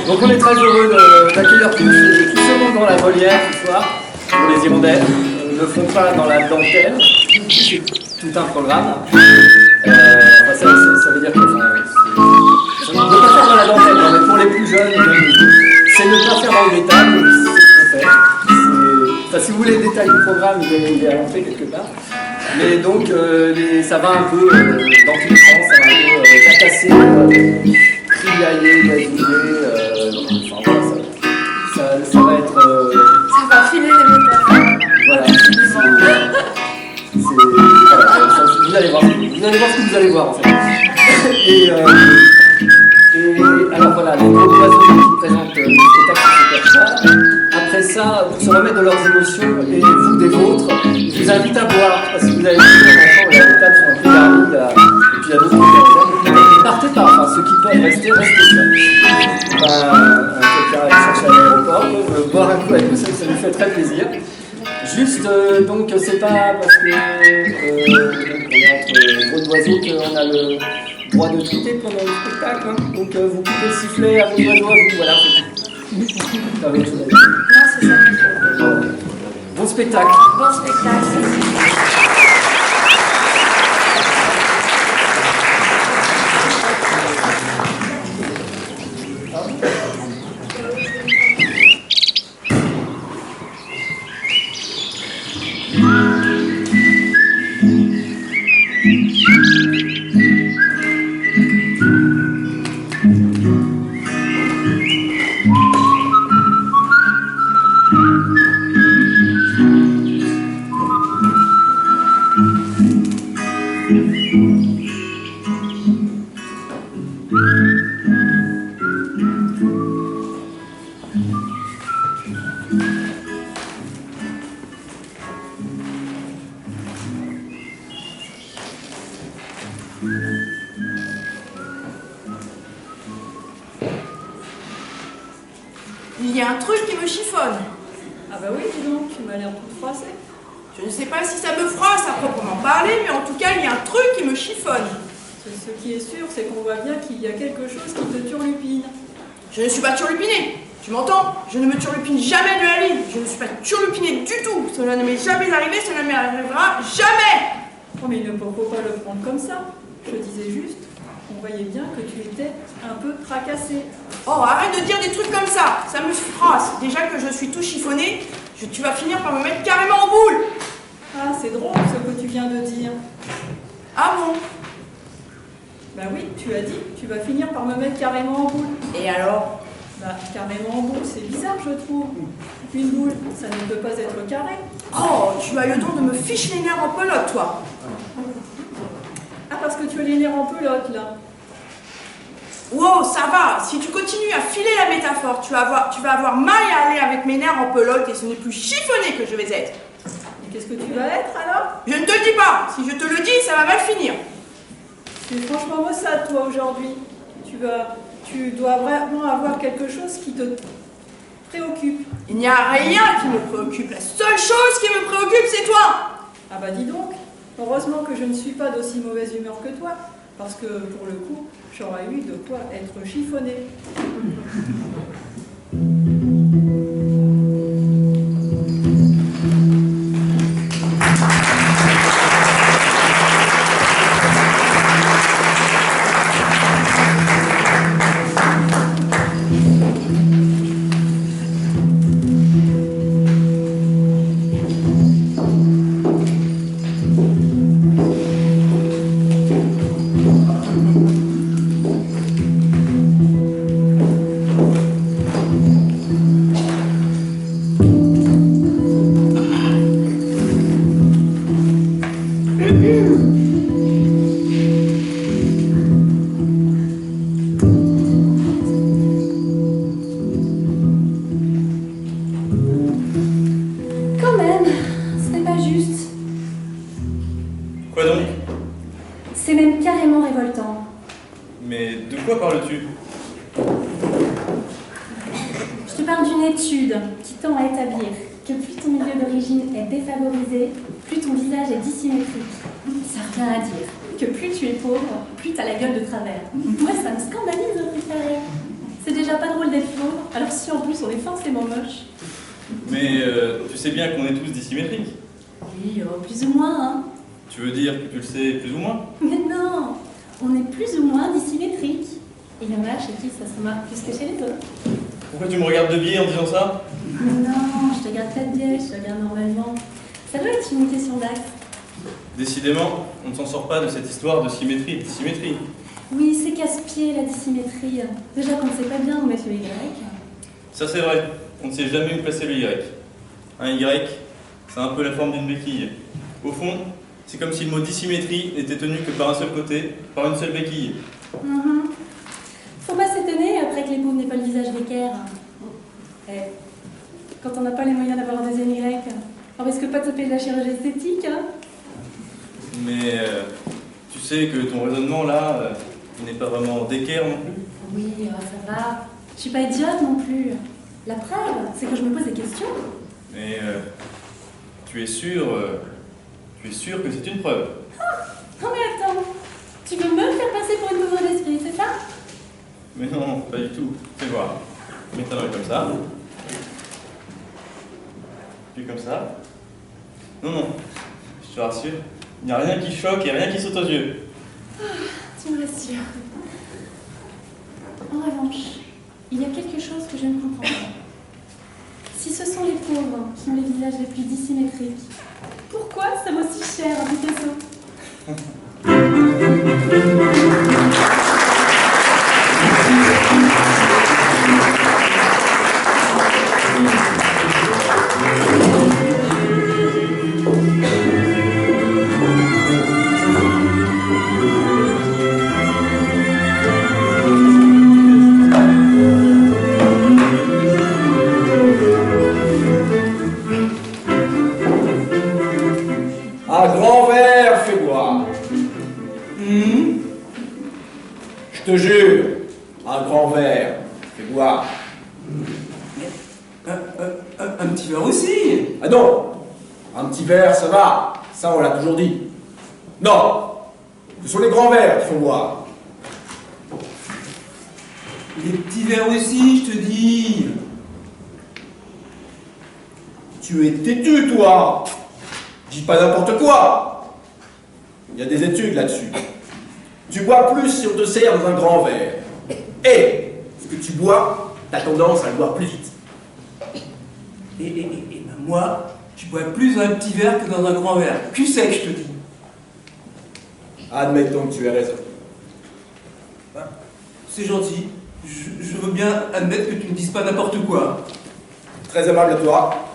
Donc on est très heureux d'accueillir tout ce monde dans la volière ce soir pour les hirondelles. Ils ne font pas dans la dentelle, c'est tout un programme. Ça veut dire que ça ne peut pas faire dans la dentelle, non, mais pour les plus jeunes, c'est ne pas faire dans le détail, c'est ce qu'on fait. Enfin, si vous voulez le détail du programme, il est annoncé quelque part. Mais donc ça va un peu dans tous les sens, ça va un peu jacasser, criailler, gazouiller, enfin voilà, ça va être... ça va filer les métaphores. Voilà, vous allez voir ce que vous allez voir en fait. Et alors voilà, les gros oiseaux qui présentent le spectacle c'est comme ça. Après ça, pour se remettre de leurs émotions et vous des vôtres, je vous invite à boire, parce que vous avez vu, les tables sont un peu garnies, là, et puis il y a d'autres qui sont en partez pas, enfin ceux qui peuvent rester, restez seuls. Quelqu'un aller chercher à l'aéroport, boire un coup avec nous, ça nous fait très plaisir. Juste, donc c'est pas parce que on est entre gros oiseaux qu'on a le droit de tweeter pendant le spectacle, hein. Donc vous pouvez le siffler à vos oiseaux, à vous, voilà, c'est tout. Non, c'est ça qu'il faut. Bon spectacle. Bon spectacle. Il y a un truc qui me chiffonne. Ah bah oui, dis donc, tu m'as l'air toute froissée. Je ne sais pas si ça me froisse à proprement parler, mais en tout cas, il y a un truc qui me chiffonne. Ce qui est sûr, c'est qu'on voit bien qu'il y a quelque chose qui te turlupine. Je ne suis pas turlupinée. Tu m'entends? Je ne me turlupine jamais de la ligne. Je ne suis pas turlupinée du tout. Cela ne m'est jamais arrivé, cela ne m'arrivera jamais. Oh mais il ne faut pas le prendre comme ça. Je disais juste, on voyait bien que tu étais un peu tracassée. Oh, arrête de dire des trucs comme ça. Ça me froisse. Déjà que je suis tout chiffonné, tu vas finir par me mettre carrément en boule. Ah, c'est drôle ce que tu viens de dire. Ah bon? Bah oui, tu as dit, tu vas finir par me mettre carrément en boule. Et alors? Bah, carrément en boule, c'est bizarre, je trouve. Une boule, ça ne peut pas être carré. Oh, tu as le don de me ficher les nerfs en pelote, toi. Ah, parce que tu as les nerfs en pelote, là. Wow, ça va. Si tu continues à filer la métaphore, tu vas avoir mal à aller avec mes nerfs en pelote et ce n'est plus chiffonné que je vais être. Et qu'est-ce que tu vas être, alors? Je ne te le dis pas. Si je te le dis, ça va mal finir. Tu es franchement maussade, toi, aujourd'hui. Tu dois vraiment avoir quelque chose qui te préoccupe. Il n'y a rien qui me préoccupe. La seule chose qui me préoccupe, c'est toi. Ah bah dis donc, heureusement que je ne suis pas d'aussi mauvaise humeur que toi, parce que pour le coup, j'aurais eu de quoi être chiffonnée. De quoi parles-tu? Je te parle d'une étude qui tend à établir que plus ton milieu d'origine est défavorisé, plus ton visage est dissymétrique. Ça revient à dire que plus tu es pauvre, plus t'as la gueule de travers. Moi, ça me scandalise au préféré. C'est déjà pas drôle d'être pauvre, alors si en plus on est forcément moche. Mais tu sais bien qu'on est tous dissymétriques. Oui, plus ou moins, hein. Tu veux dire que tu le sais plus ou moins? Mais non, on est plus ou moins dissymétriques. Et il y en a chez qui ça se remarque plus que chez les autres. Pourquoi tu me regardes de biais en disant ça? Mais non, je te regarde pas de biais, je te regarde normalement. Ça doit être une question d'axe. Décidément, on ne s'en sort pas de cette histoire de symétrie et de dissymétrie. Oui, c'est casse-pied la dissymétrie. Déjà qu'on ne sait pas bien où mettre le Y. Ça c'est vrai, on ne sait jamais où placer le Y. Un Y, c'est un peu la forme d'une béquille. Au fond, c'est comme si le mot dissymétrie n'était tenu que par un seul côté, par une seule béquille. Faut pas s'étonner après que les pauvres n'aient pas le visage d'équerre. Quand on n'a pas les moyens d'avoir un deuxième Y, on risque pas de se payer de la chirurgie esthétique, hein. Mais tu sais que ton raisonnement là n'est pas vraiment d'équerre non plus. Oui, ça va. Je suis pas idiote non plus. La preuve, c'est que je me pose des questions. Mais tu es sûr que c'est une preuve? Non mais attends, tu veux me faire passer pour une pauvre d'esprit, c'est ça? Mais non, pas du tout. Fais voir. Mets ta main comme ça. Puis comme ça. Non, je te rassure, il n'y a rien qui choque et rien qui saute aux yeux. Tu me rassures. En revanche, il y a quelque chose que je ne comprends pas. Si ce sont les pauvres qui ont les visages les plus dissymétriques, pourquoi ça vaut si cher un Picasso? Un grand verre, fais boire. Je te jure, un grand verre, fais boire. Un petit verre aussi. Ah non, un petit verre, ça va, ça on l'a toujours dit. Non, ce sont les grands verres qu'il faut boire. Les petits verres aussi, je te dis. Tu es têtu, toi. Dis pas n'importe quoi. Il y a des études là-dessus. Tu bois plus si on te sert dans un grand verre. Et ce que tu bois, t'as tendance à le boire plus vite. Et ben moi, je bois plus dans un petit verre que dans un grand verre. Cul sec, je te dis. Admettons que tu aies raison. C'est gentil. Je veux bien admettre que tu ne dises pas n'importe quoi. Très aimable à toi.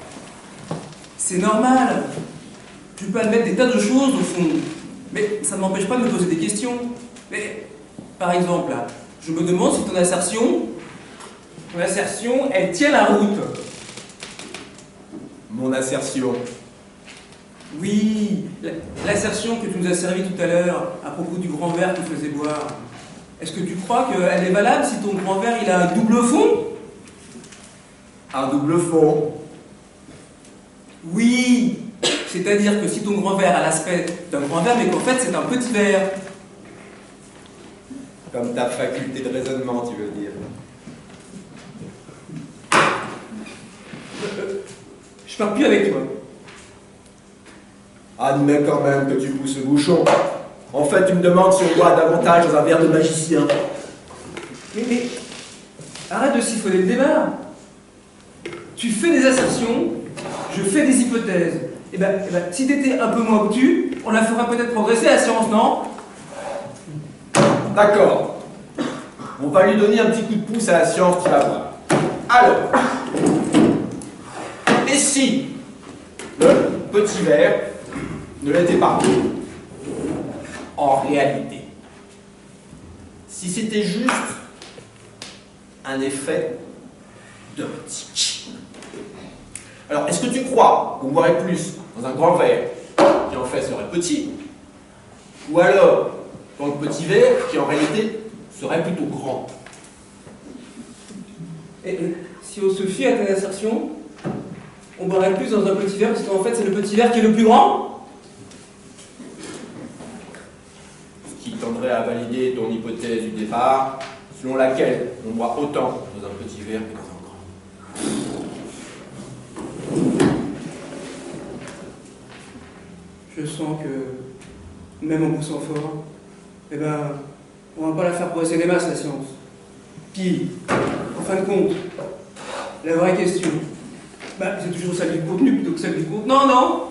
C'est normal. Tu peux admettre des tas de choses au fond. Mais ça ne m'empêche pas de me poser des questions. Mais, par exemple, là, je me demande si ton assertion, elle tient la route. Mon assertion. Oui, l'assertion que tu nous as servie tout à l'heure à propos du grand verre que tu faisais boire. Est-ce que tu crois qu'elle est valable si ton grand verre il a un double fond? Un double fond. Oui, c'est-à-dire que si ton grand verre a l'aspect d'un grand verre, mais qu'en fait c'est un petit verre. Comme ta faculté de raisonnement, tu veux dire. Je parle plus avec toi. Admets quand même que tu pousses le bouchon. En fait, tu me demandes si on boit davantage dans un verre de magicien. Mais arrête de siphonner le débat. Tu fais des assertions, je fais des hypothèses. Et ben, si t'étais un peu moins obtus, on la fera peut-être progresser la science, non? D'accord. On va lui donner un petit coup de pouce à la science, tu vas voir. Alors, et si le petit verre ne l'était pas? En réalité, si c'était juste un effet d'optique. Alors, est-ce que tu crois qu'on boirait plus dans un grand verre qui en fait serait petit, ou alors dans le petit verre qui en réalité serait plutôt grand. Et si on se fie à tes assertions, on boirait plus dans un petit verre, parce qu'en fait c'est le petit verre qui est le plus grand? Ce qui tendrait à valider ton hypothèse du départ, selon laquelle on boit autant dans un petit verre que dans un grand. Je sens que, même en poussant fort, eh ben, on va pas la faire progresser des masses, la science. Puis, en fin de compte, la vraie question, bah, c'est toujours celle du contenu plutôt que celle du contenant, non?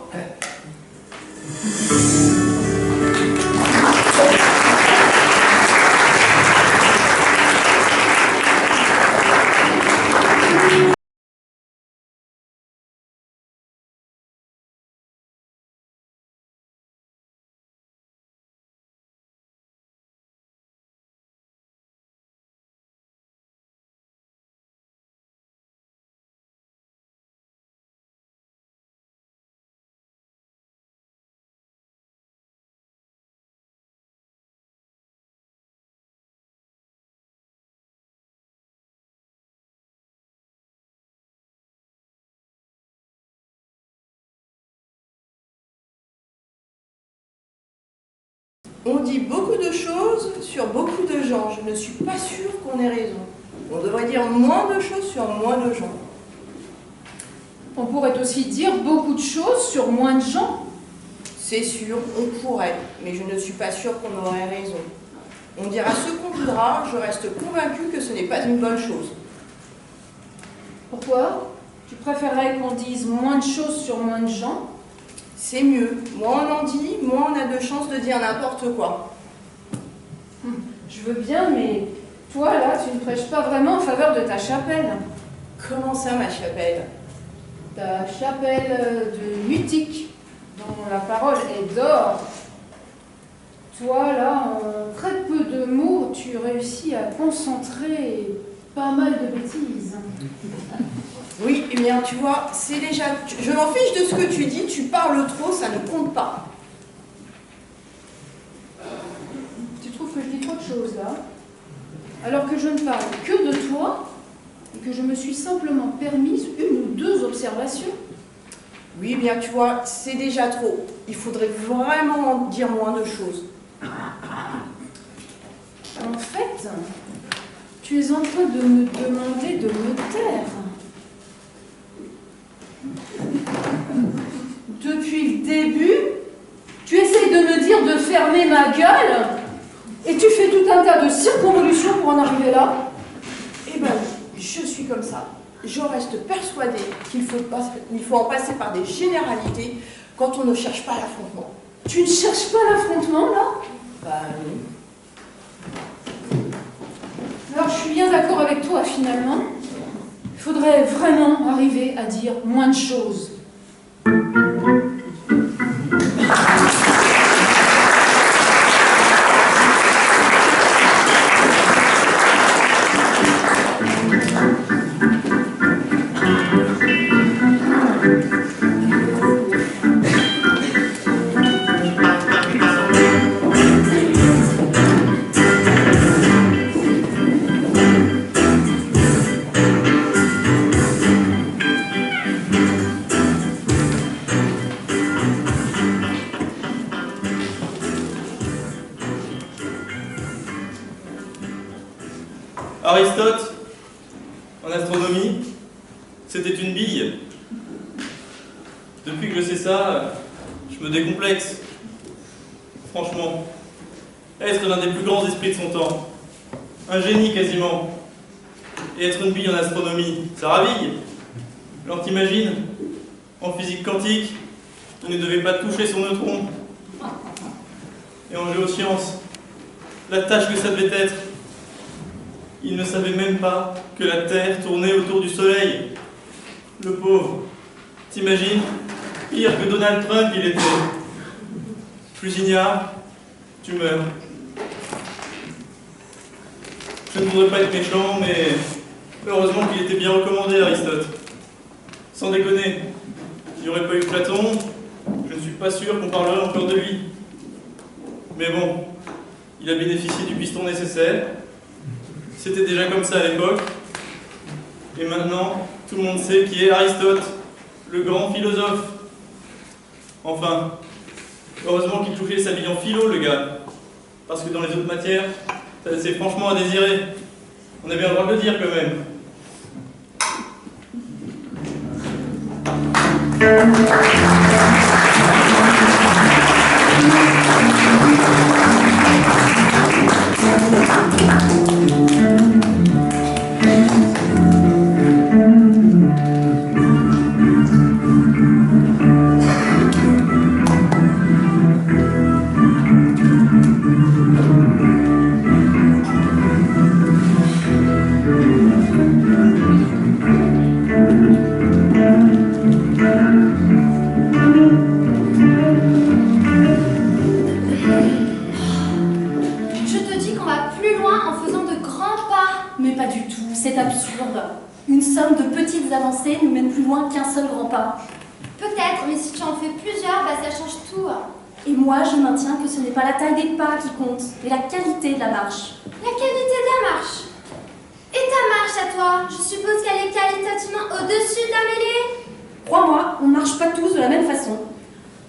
On dit beaucoup de choses sur beaucoup de gens. Je ne suis pas sûre qu'on ait raison. On devrait dire moins de choses sur moins de gens. On pourrait aussi dire beaucoup de choses sur moins de gens. C'est sûr, on pourrait, mais je ne suis pas sûre qu'on aurait raison. On dira ce qu'on voudra, je reste convaincue que ce n'est pas une bonne chose. Pourquoi? Tu préférerais qu'on dise moins de choses sur moins de gens? C'est mieux. Moins on en dit, moins on a de chances de dire n'importe quoi. Je veux bien, mais toi, là, tu ne prêches pas vraiment en faveur de ta chapelle. Comment ça, ma chapelle? Ta chapelle de Mutique, dont la parole est d'or. Toi, là, en très peu de mots, tu réussis à concentrer pas mal de bêtises. Oui, eh bien, tu vois, c'est déjà... Je m'en fiche de ce que tu dis, tu parles trop, ça ne compte pas. Tu trouves que je dis trop de choses, là? Alors que je ne parle que de toi, et que je me suis simplement permise une ou deux observations. Oui, eh bien, tu vois, c'est déjà trop. Il faudrait vraiment dire moins de choses. En fait, tu es en train de me demander de me taire. Depuis le début, tu essayes de me dire de fermer ma gueule et tu fais tout un tas de circonvolutions pour en arriver là. Eh ben, je suis comme ça. Je reste persuadée qu'il faut en passer par des généralités quand on ne cherche pas l'affrontement. Tu ne cherches pas l'affrontement, là? Bah non. Alors, je suis bien d'accord avec toi, finalement. Il faudrait vraiment arriver à dire moins de choses. Aristote, en astronomie, c'était une bille. Depuis que je sais ça, je me décomplexe. Franchement, être l'un des plus grands esprits de son temps, un génie quasiment, et être une bille en astronomie, ça raville. Alors t'imagines, en physique quantique, il ne devait pas toucher son neutron. Et en géosciences, la tâche que ça devait être. Il ne savait même pas que la Terre tournait autour du Soleil. Le pauvre. T'imagines? Pire que Donald Trump, il était. Plus ignare, tu meurs. Je ne voudrais pas être méchant, mais heureusement qu'il était bien recommandé, Aristote. Sans déconner, s'il n'y aurait pas eu Platon, je ne suis pas sûr qu'on parlerait encore de lui. Mais bon, il a bénéficié du piston nécessaire, C'était déjà comme ça à l'époque. Et maintenant, tout le monde sait qui est Aristote, le grand philosophe. Enfin, heureusement qu'il touchait sa bille en philo, le gars. Parce que dans les autres matières, ça laissait franchement à désirer. On a bien le droit de le dire quand même. Avancée nous mène plus loin qu'un seul grand pas. Peut-être, mais si tu en fais plusieurs, bah ça change tout. Et moi, je maintiens que ce n'est pas la taille des pas qui compte, mais la qualité de la marche. La qualité de la marche. Et ta marche à toi, je suppose qu'elle est qualitativement au-dessus de la mêlée. Crois-moi, on ne marche pas tous de la même façon.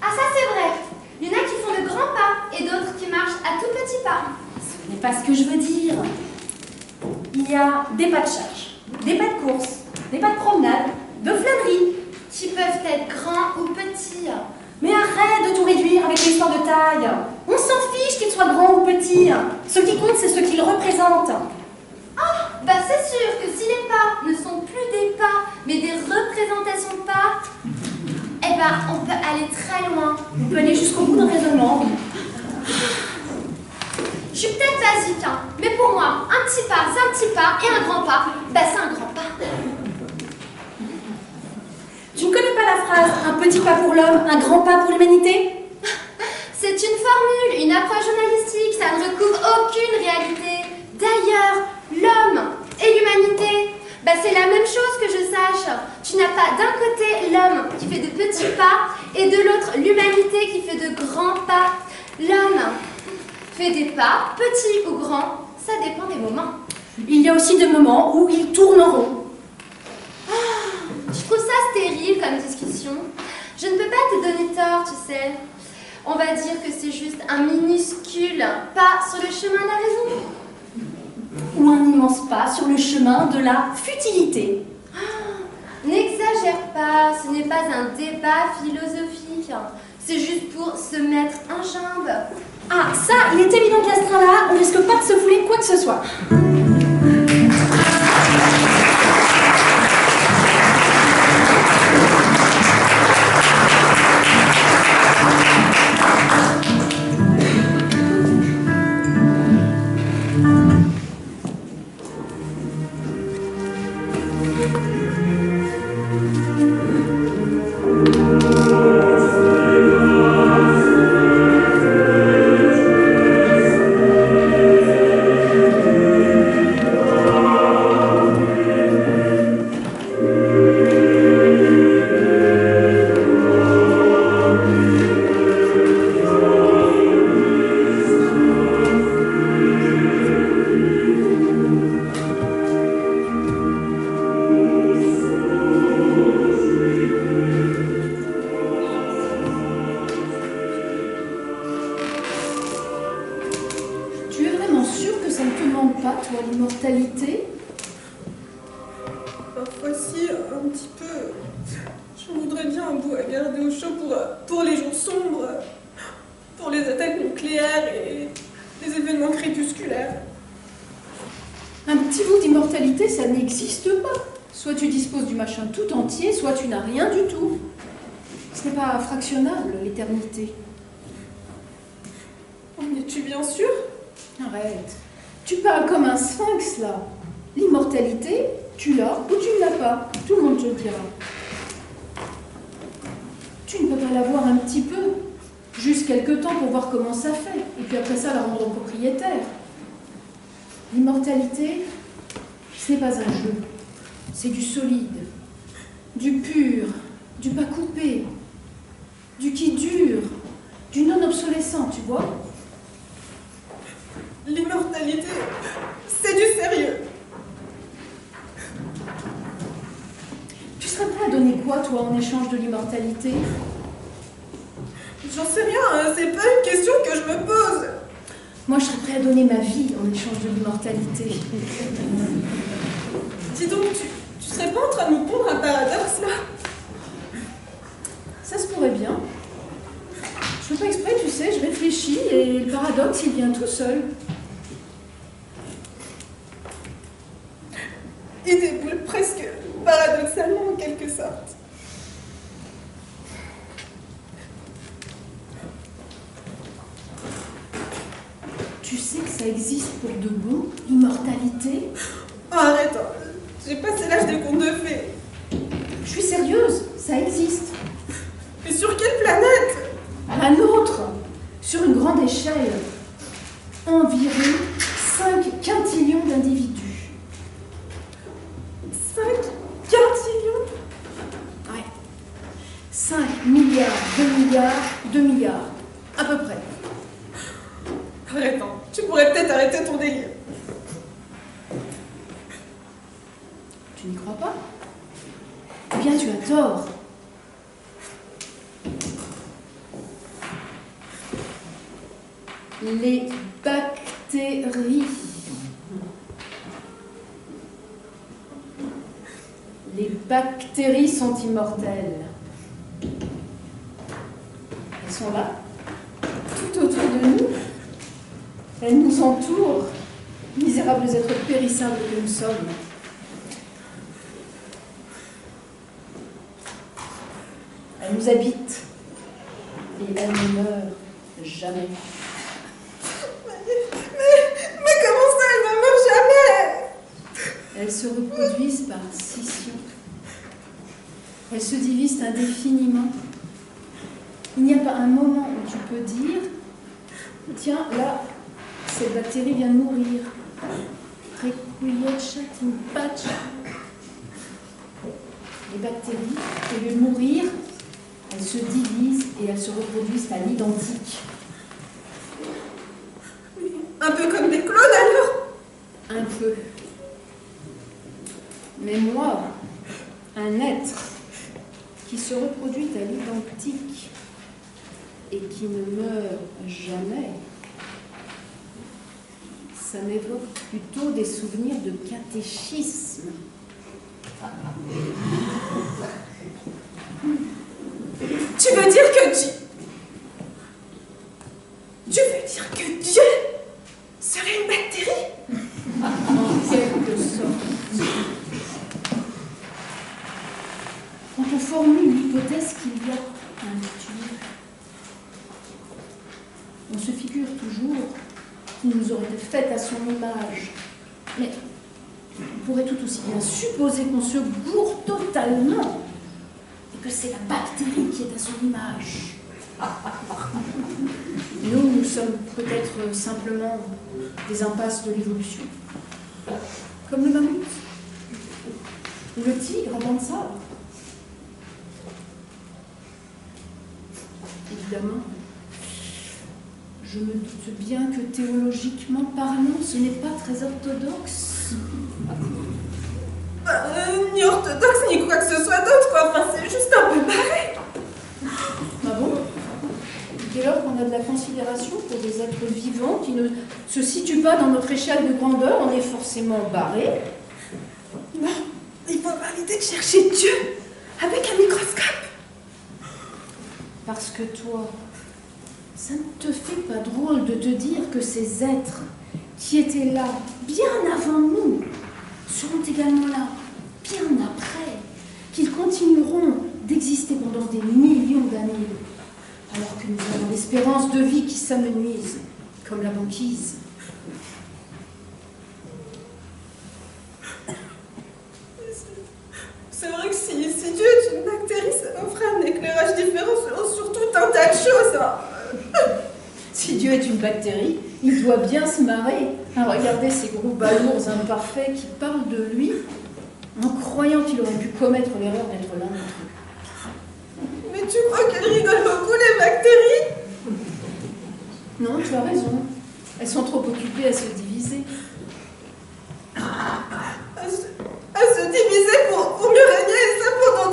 Ah ça c'est vrai. Il y en a qui font de grands pas et d'autres qui marchent à tout petits pas. Ce n'est pas ce que je veux dire. Il y a des pas de charge, des pas de course, des pas de promenade, de flânerie. Qui peuvent être grands ou petits. Mais arrête de tout réduire avec l'histoire de taille. On s'en fiche qu'ils soient grands ou petits. Ce qui compte, c'est ce qu'ils représentent. Ah, bah c'est sûr que si les pas ne sont plus des pas, mais des représentations de pas, eh ben on peut aller très loin. On peut aller jusqu'au bout d'un raisonnement, oui. Je suis peut-être basique, hein, mais pour moi, un petit pas, c'est un petit pas, et un grand pas, bah c'est un grand pas. Tu ne connais pas la phrase « un petit pas pour l'homme, un grand pas pour l'humanité » C'est une formule, une approche journalistique, ça ne recouvre aucune réalité. D'ailleurs, l'homme et l'humanité, bah c'est la même chose que je sache. Tu n'as pas d'un côté l'homme qui fait de petits pas et de l'autre l'humanité qui fait de grands pas. L'homme fait des pas, petits ou grands, ça dépend des moments. Il y a aussi des moments où il tourne en rond. Je trouve ça stérile comme discussion. Je ne peux pas te donner tort, tu sais. On va dire que c'est juste un minuscule pas sur le chemin de la raison. Ou un immense pas sur le chemin de la futilité. N'exagère pas, ce n'est pas un débat philosophique. C'est juste pour se mettre en jambe. Ah, ça, il est évident qu'à ce train-là, on risque pas de se fouler quoi que ce soit. Pour les jours sombres, pour les attaques nucléaires et les événements crépusculaires. Un petit bout d'immortalité, ça n'existe pas. Soit tu disposes du machin tout entier, soit tu n'as rien du tout. Ce n'est pas fractionnable, l'éternité. En es-tu bien sûr? Arrête. Tu parles comme un sphinx, là. L'immortalité, tu l'as ou tu ne l'as pas. Tout le monde te le dira. Tu ne peux pas l'avoir un petit peu. Juste quelques temps pour voir comment ça fait. Et puis après ça, la rendre au propriétaire. L'immortalité, ce n'est pas un jeu. C'est du solide, du pur, du pas coupé, du qui dure, du non obsolescent, tu vois. L'immortalité, c'est du sérieux. serais prêt à donner quoi, toi, en échange de l'immortalité? J'en sais rien, hein, c'est pas une question que je me pose. Moi, je serais prêt à donner ma vie en échange de l'immortalité. Dis donc, tu serais pas en train de nous pondre un paradoxe, là? Ça se pourrait bien. Je fais pas exprès, tu sais, je réfléchis et le paradoxe, il vient tout seul. Il déboule presque paradoxalement, en quelque sorte. Tu sais que ça existe pour de bon, l'immortalité? Oh, arrête, hein. J'ai passé l'âge des contes de fées. Je suis sérieuse, ça existe. Mais sur quelle planète? La nôtre, sur une grande échelle, environ 5 quintillions d'individus. 5 quintillions? Ouais. 5 milliards, 2 milliards, 2 milliards, à peu près. Arrête, hein. Tu pourrais peut-être arrêter ton délire. Tu n'y crois pas? Eh bien, tu as tort. Les bactéries. Les bactéries sont immortelles. Elles sont là, tout autour de nous. Elles nous entourent, misérables êtres périssables que nous sommes. Elles nous habitent et elles ne meurent jamais. Mais comment ça, elle ne meurt jamais? Elles se reproduisent par scission. Elles se divisent indéfiniment. Il n'y a pas un moment où tu peux dire « Tiens, là, cette bactérie vient de mourir. » Requiescat in pace. Les bactéries, au lieu de mourir, elles se divisent et elles se reproduisent à l'identique. Un peu comme des clones alors? Un peu. Mais moi, un être qui se reproduit à l'identique et qui ne meurt jamais, ça m'évoque plutôt des souvenirs de catéchisme. Tu veux dire que Dieu serait une bactérie? En quelque sorte. Quand on formule l'hypothèse qu'il y a un Dieu, on se figure toujours qu'il nous aurait été fait à son image. Mais on pourrait tout aussi bien supposer qu'on se gourre totalement et que c'est la bactérie qui est à son image. Nous sommes peut-être simplement des impasses de l'évolution. Comme le mammouth ou le tigre en dents de sable. Évidemment, je me doute bien que théologiquement parlant, ce n'est pas très orthodoxe. Ni orthodoxe, ni quoi que ce soit d'autre, quoi. Enfin, c'est juste un peu barré. Ah bon? Dès lors qu'on a de la considération pour des êtres vivants qui ne se situent pas dans notre échelle de grandeur, on est forcément barré. Non, il faut avoir l'idée de chercher Dieu avec un microscope. Parce que toi, ça ne te fait pas drôle de te dire que ces êtres qui étaient là bien avant nous seront également là bien après, qu'ils continueront d'exister pendant des millions d'années, alors que nous avons l'espérance de vie qui s'amenuise, comme la banquise. C'est vrai que si Dieu est une bactérie, ça offre un éclairage différent sur tout un tas de choses. Hein. Si Dieu est une bactérie, il doit bien se marrer à regarder ces gros balourds imparfaits qui parlent de lui en croyant qu'il aurait pu commettre l'erreur d'être l'un d'entre eux. Mais tu crois qu'elles rigolent beaucoup, les bactéries? Non, tu as raison. Elles sont trop occupées à se diviser. À se diviser pour mieux régner, et ça pendant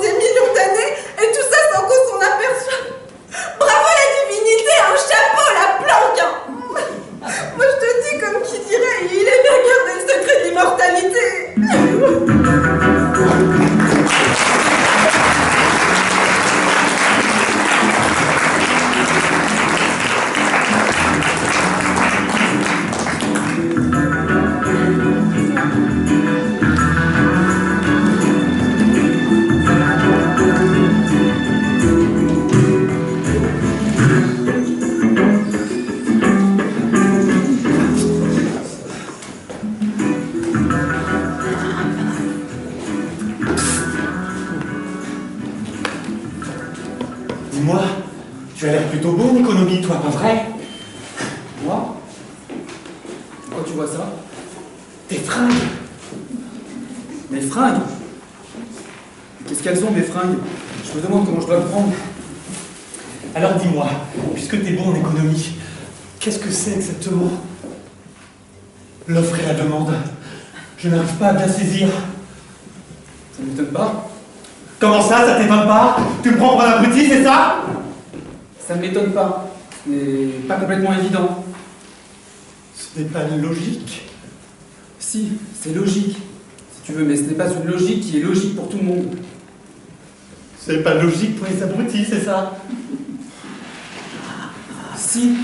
Dis-moi, tu as l'air plutôt beau en économie, toi, pas vrai? Moi? Pourquoi tu vois ça? Tes fringues. Mes fringues? Qu'est-ce qu'elles ont, mes fringues? Je me demande comment je dois le prendre. Alors dis-moi, puisque t'es bon en économie, qu'est-ce que c'est exactement? L'offre et la demande. Je n'arrive pas à bien saisir. Ça ne m'étonne pas. Comment ça t'étonne pas? Tu me prends pour un abruti, c'est ça? Ça ne m'étonne pas. Ce n'est pas complètement évident. Ce n'est pas logique. Si, c'est logique, si tu veux, mais ce n'est pas une logique qui est logique pour tout le monde. Ce n'est pas logique pour les abrutis, c'est ça? Si,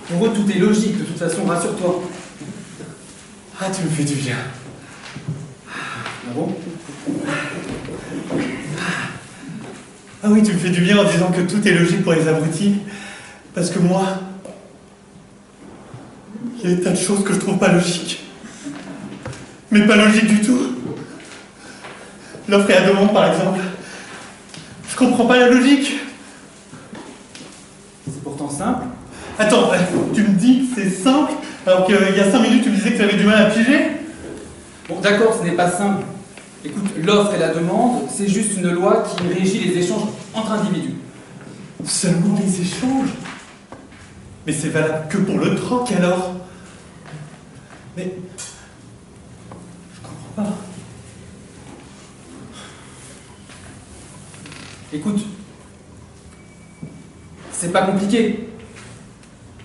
pour eux tout est logique, de toute façon, rassure-toi. Ah, tu me fais du bien. Ah bon? Ah oui, tu me fais du bien en disant que tout est logique pour les abrutis. Parce que moi, il y a des tas de choses que je trouve pas logiques. Mais pas logiques du tout. L'offre et la demande, par exemple. Je comprends pas la logique. C'est pourtant simple. Attends, tu me dis que c'est simple, alors qu'il y a 5 minutes, tu me disais que tu avais du mal à piger? Bon, d'accord, ce n'est pas simple. Écoute, l'offre et la demande, c'est juste une loi qui régit les échanges entre individus. Seulement les échanges? Mais c'est valable que pour le troc, alors? Mais... je comprends pas. Écoute, c'est pas compliqué.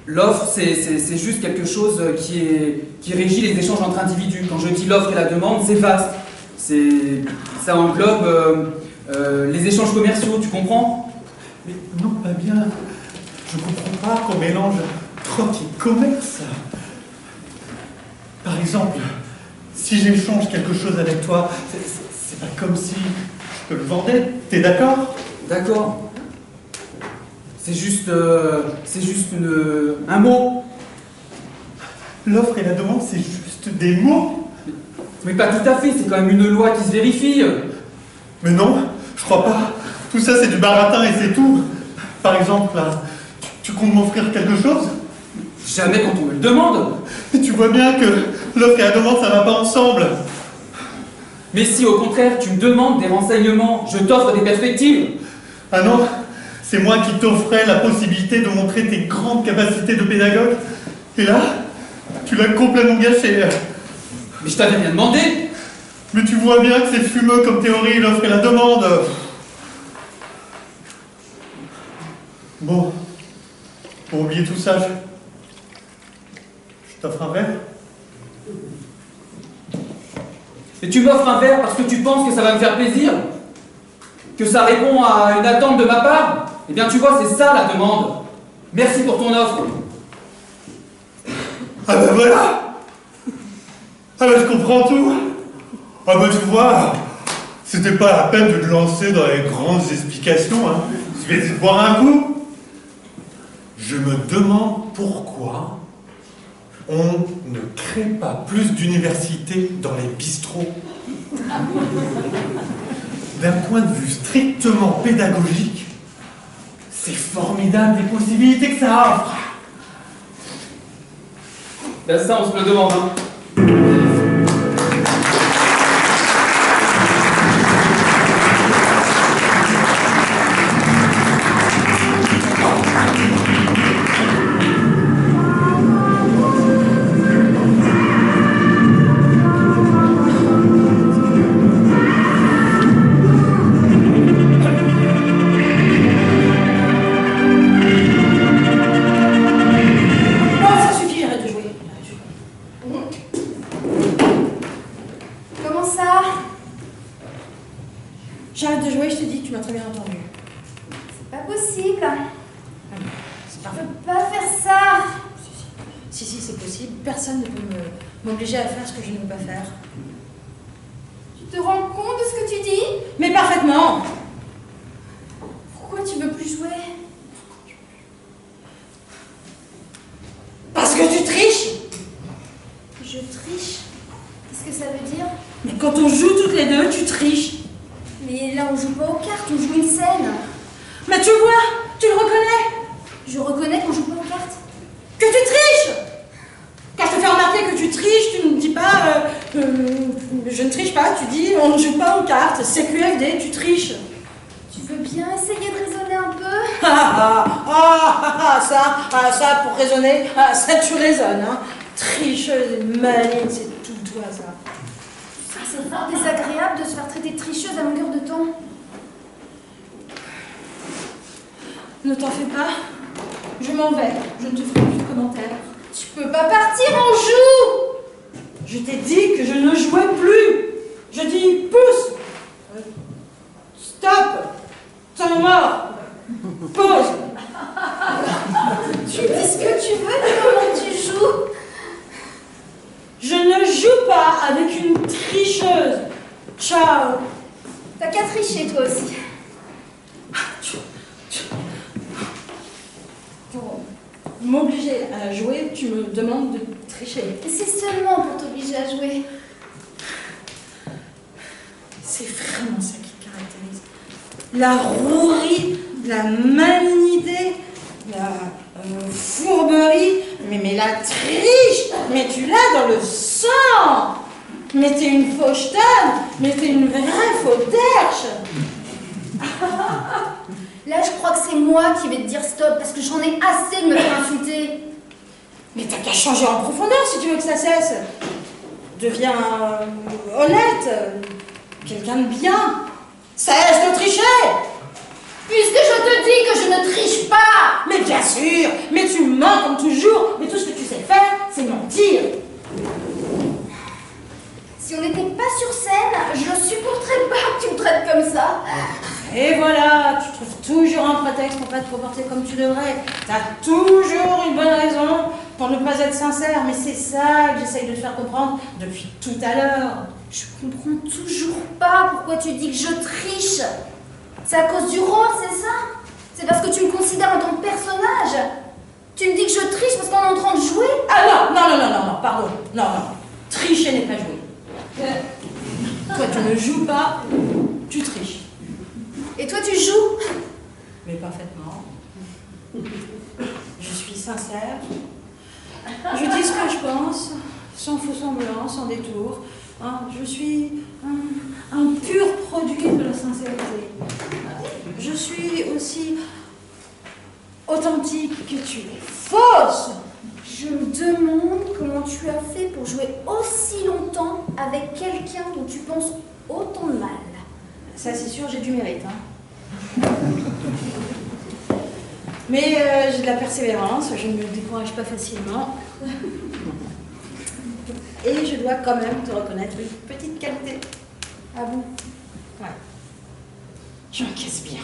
L'offre, c'est juste quelque chose qui régit les échanges entre individus. Quand je dis l'offre et la demande, c'est vaste. Ça englobe les échanges commerciaux, tu comprends? Mais non, pas bien. Je comprends pas qu'on mélange troc et commerce. Par exemple, si j'échange quelque chose avec toi, c'est pas comme si je te le vendais. T'es d'accord? D'accord. C'est juste un mot. L'offre et la demande, c'est juste des mots? Mais pas tout à fait, c'est quand même une loi qui se vérifie. Mais non, je crois pas. Tout ça, c'est du baratin et c'est tout. Par exemple, là, tu comptes m'offrir quelque chose? Jamais quand on me le demande. Et tu vois bien que l'offre et la demande, ça va pas ensemble. Mais si, au contraire, tu me demandes des renseignements, je t'offre des perspectives. Ah non, c'est moi qui t'offrais la possibilité de montrer tes grandes capacités de pédagogue. Et là, tu l'as complètement gâché. Mais je t'avais rien demandé. Mais tu vois bien que c'est fumeux comme théorie, l'offre et la demande. Bon, pour oublier tout ça, je t'offre un verre. Et tu m'offres un verre parce que tu penses que ça va me faire plaisir? Que ça répond à une attente de ma part? Eh bien tu vois, c'est ça la demande. Merci pour ton offre. Ah ben voilà! Ah ben je comprends tout! Ah ben tu vois, c'était pas la peine de te lancer dans les grandes explications, hein. Je vais te boire un coup. Je me demande pourquoi on ne crée pas plus d'universités dans les bistrots. D'un point de vue strictement pédagogique, c'est formidable les possibilités que ça offre. Ben ça, on se le demande, hein. J'arrête de jouer, je te dis, tu m'as très bien entendu. C'est pas possible. Je peux pas faire ça. Si, c'est possible. Personne ne peut m'obliger à faire ce que je ne veux pas faire. Tu te rends compte de ce que tu dis? Mais parfaitement. Pourquoi tu veux plus jouer? Parce que tu triches. Je triche? Qu'est-ce que ça veut dire? Mais quand on joue toutes les deux, tu triches. Mais là, on joue pas aux cartes, on joue une scène. Mais tu Je reconnais qu'on joue pas aux cartes. Que tu triches! Quand je te fais remarquer que tu triches, tu ne dis pas je ne triche pas, tu dis on ne joue pas aux cartes, c'est QFD, tu triches. Tu veux bien essayer de raisonner un peu? Ça pour raisonner, ça tu raisonnes, hein. Tricheuse et maligne, c'est tout toi ça. C'est fort désagréable de se faire traiter de tricheuse à longueur de temps. Ne t'en fais pas, je m'en vais, je ne te ferai plus de commentaires. Tu peux pas partir, on joue! Je t'ai dit que je ne jouais plus. Je dis pousse. Stop. Temps mort. Pause. Tu dis ce que tu veux du moment que tu joues. Je ne joue pas avec une tricheuse. Ciao. T'as qu'à tricher toi aussi. Pour m'obliger à jouer, tu me demandes de tricher. Et c'est seulement pour t'obliger à jouer. C'est vraiment ça qui te caractérise. La rouerie, la malignité, la fourberie, mais la triche, mais tu l'as dans le sang. Mais t'es une fauchetonne, mais t'es une vraie fauderche. Là, je crois que c'est moi qui vais te dire stop parce que j'en ai assez de me faire insulter. Mais t'as qu'à changer en profondeur si tu veux que ça cesse. Deviens honnête, quelqu'un de bien. Cesse de tricher. Puisque je te dis que je ne triche pas. Mais bien sûr, mais tu mens comme toujours. Mais tout ce que tu sais faire, c'est mentir. Si on n'était pas sur scène, je ne supporterais pas que tu me traites comme ça. Et voilà, tu trouves toujours un prétexte pour pas te comporter comme tu devrais. T'as toujours une bonne raison pour ne pas être sincère, mais c'est ça que j'essaye de te faire comprendre depuis tout à l'heure. Je comprends toujours pas pourquoi tu dis que je triche. C'est à cause du rôle, c'est ça? C'est parce que tu me considères en tant que personnage. Tu me dis que je triche parce qu'on est en train de jouer? Ah non, pardon. Non. Tricher n'est pas jouer. Toi, tu ne joues pas, tu triches. Et toi, tu joues? Mais parfaitement. Je suis sincère. Je dis ce que je pense, sans faux semblant, sans détour. Hein, je suis un pur produit de la sincérité. Je suis aussi authentique que tu es. Fausse! Je me demande comment tu as fait pour jouer aussi longtemps avec quelqu'un dont tu penses autant de mal. Ça, c'est sûr, j'ai du mérite. Hein. Mais j'ai de la persévérance, je ne me décourage pas facilement. Et je dois quand même te reconnaître une petite qualité. Ah bon? Ouais. J'encaisse bien.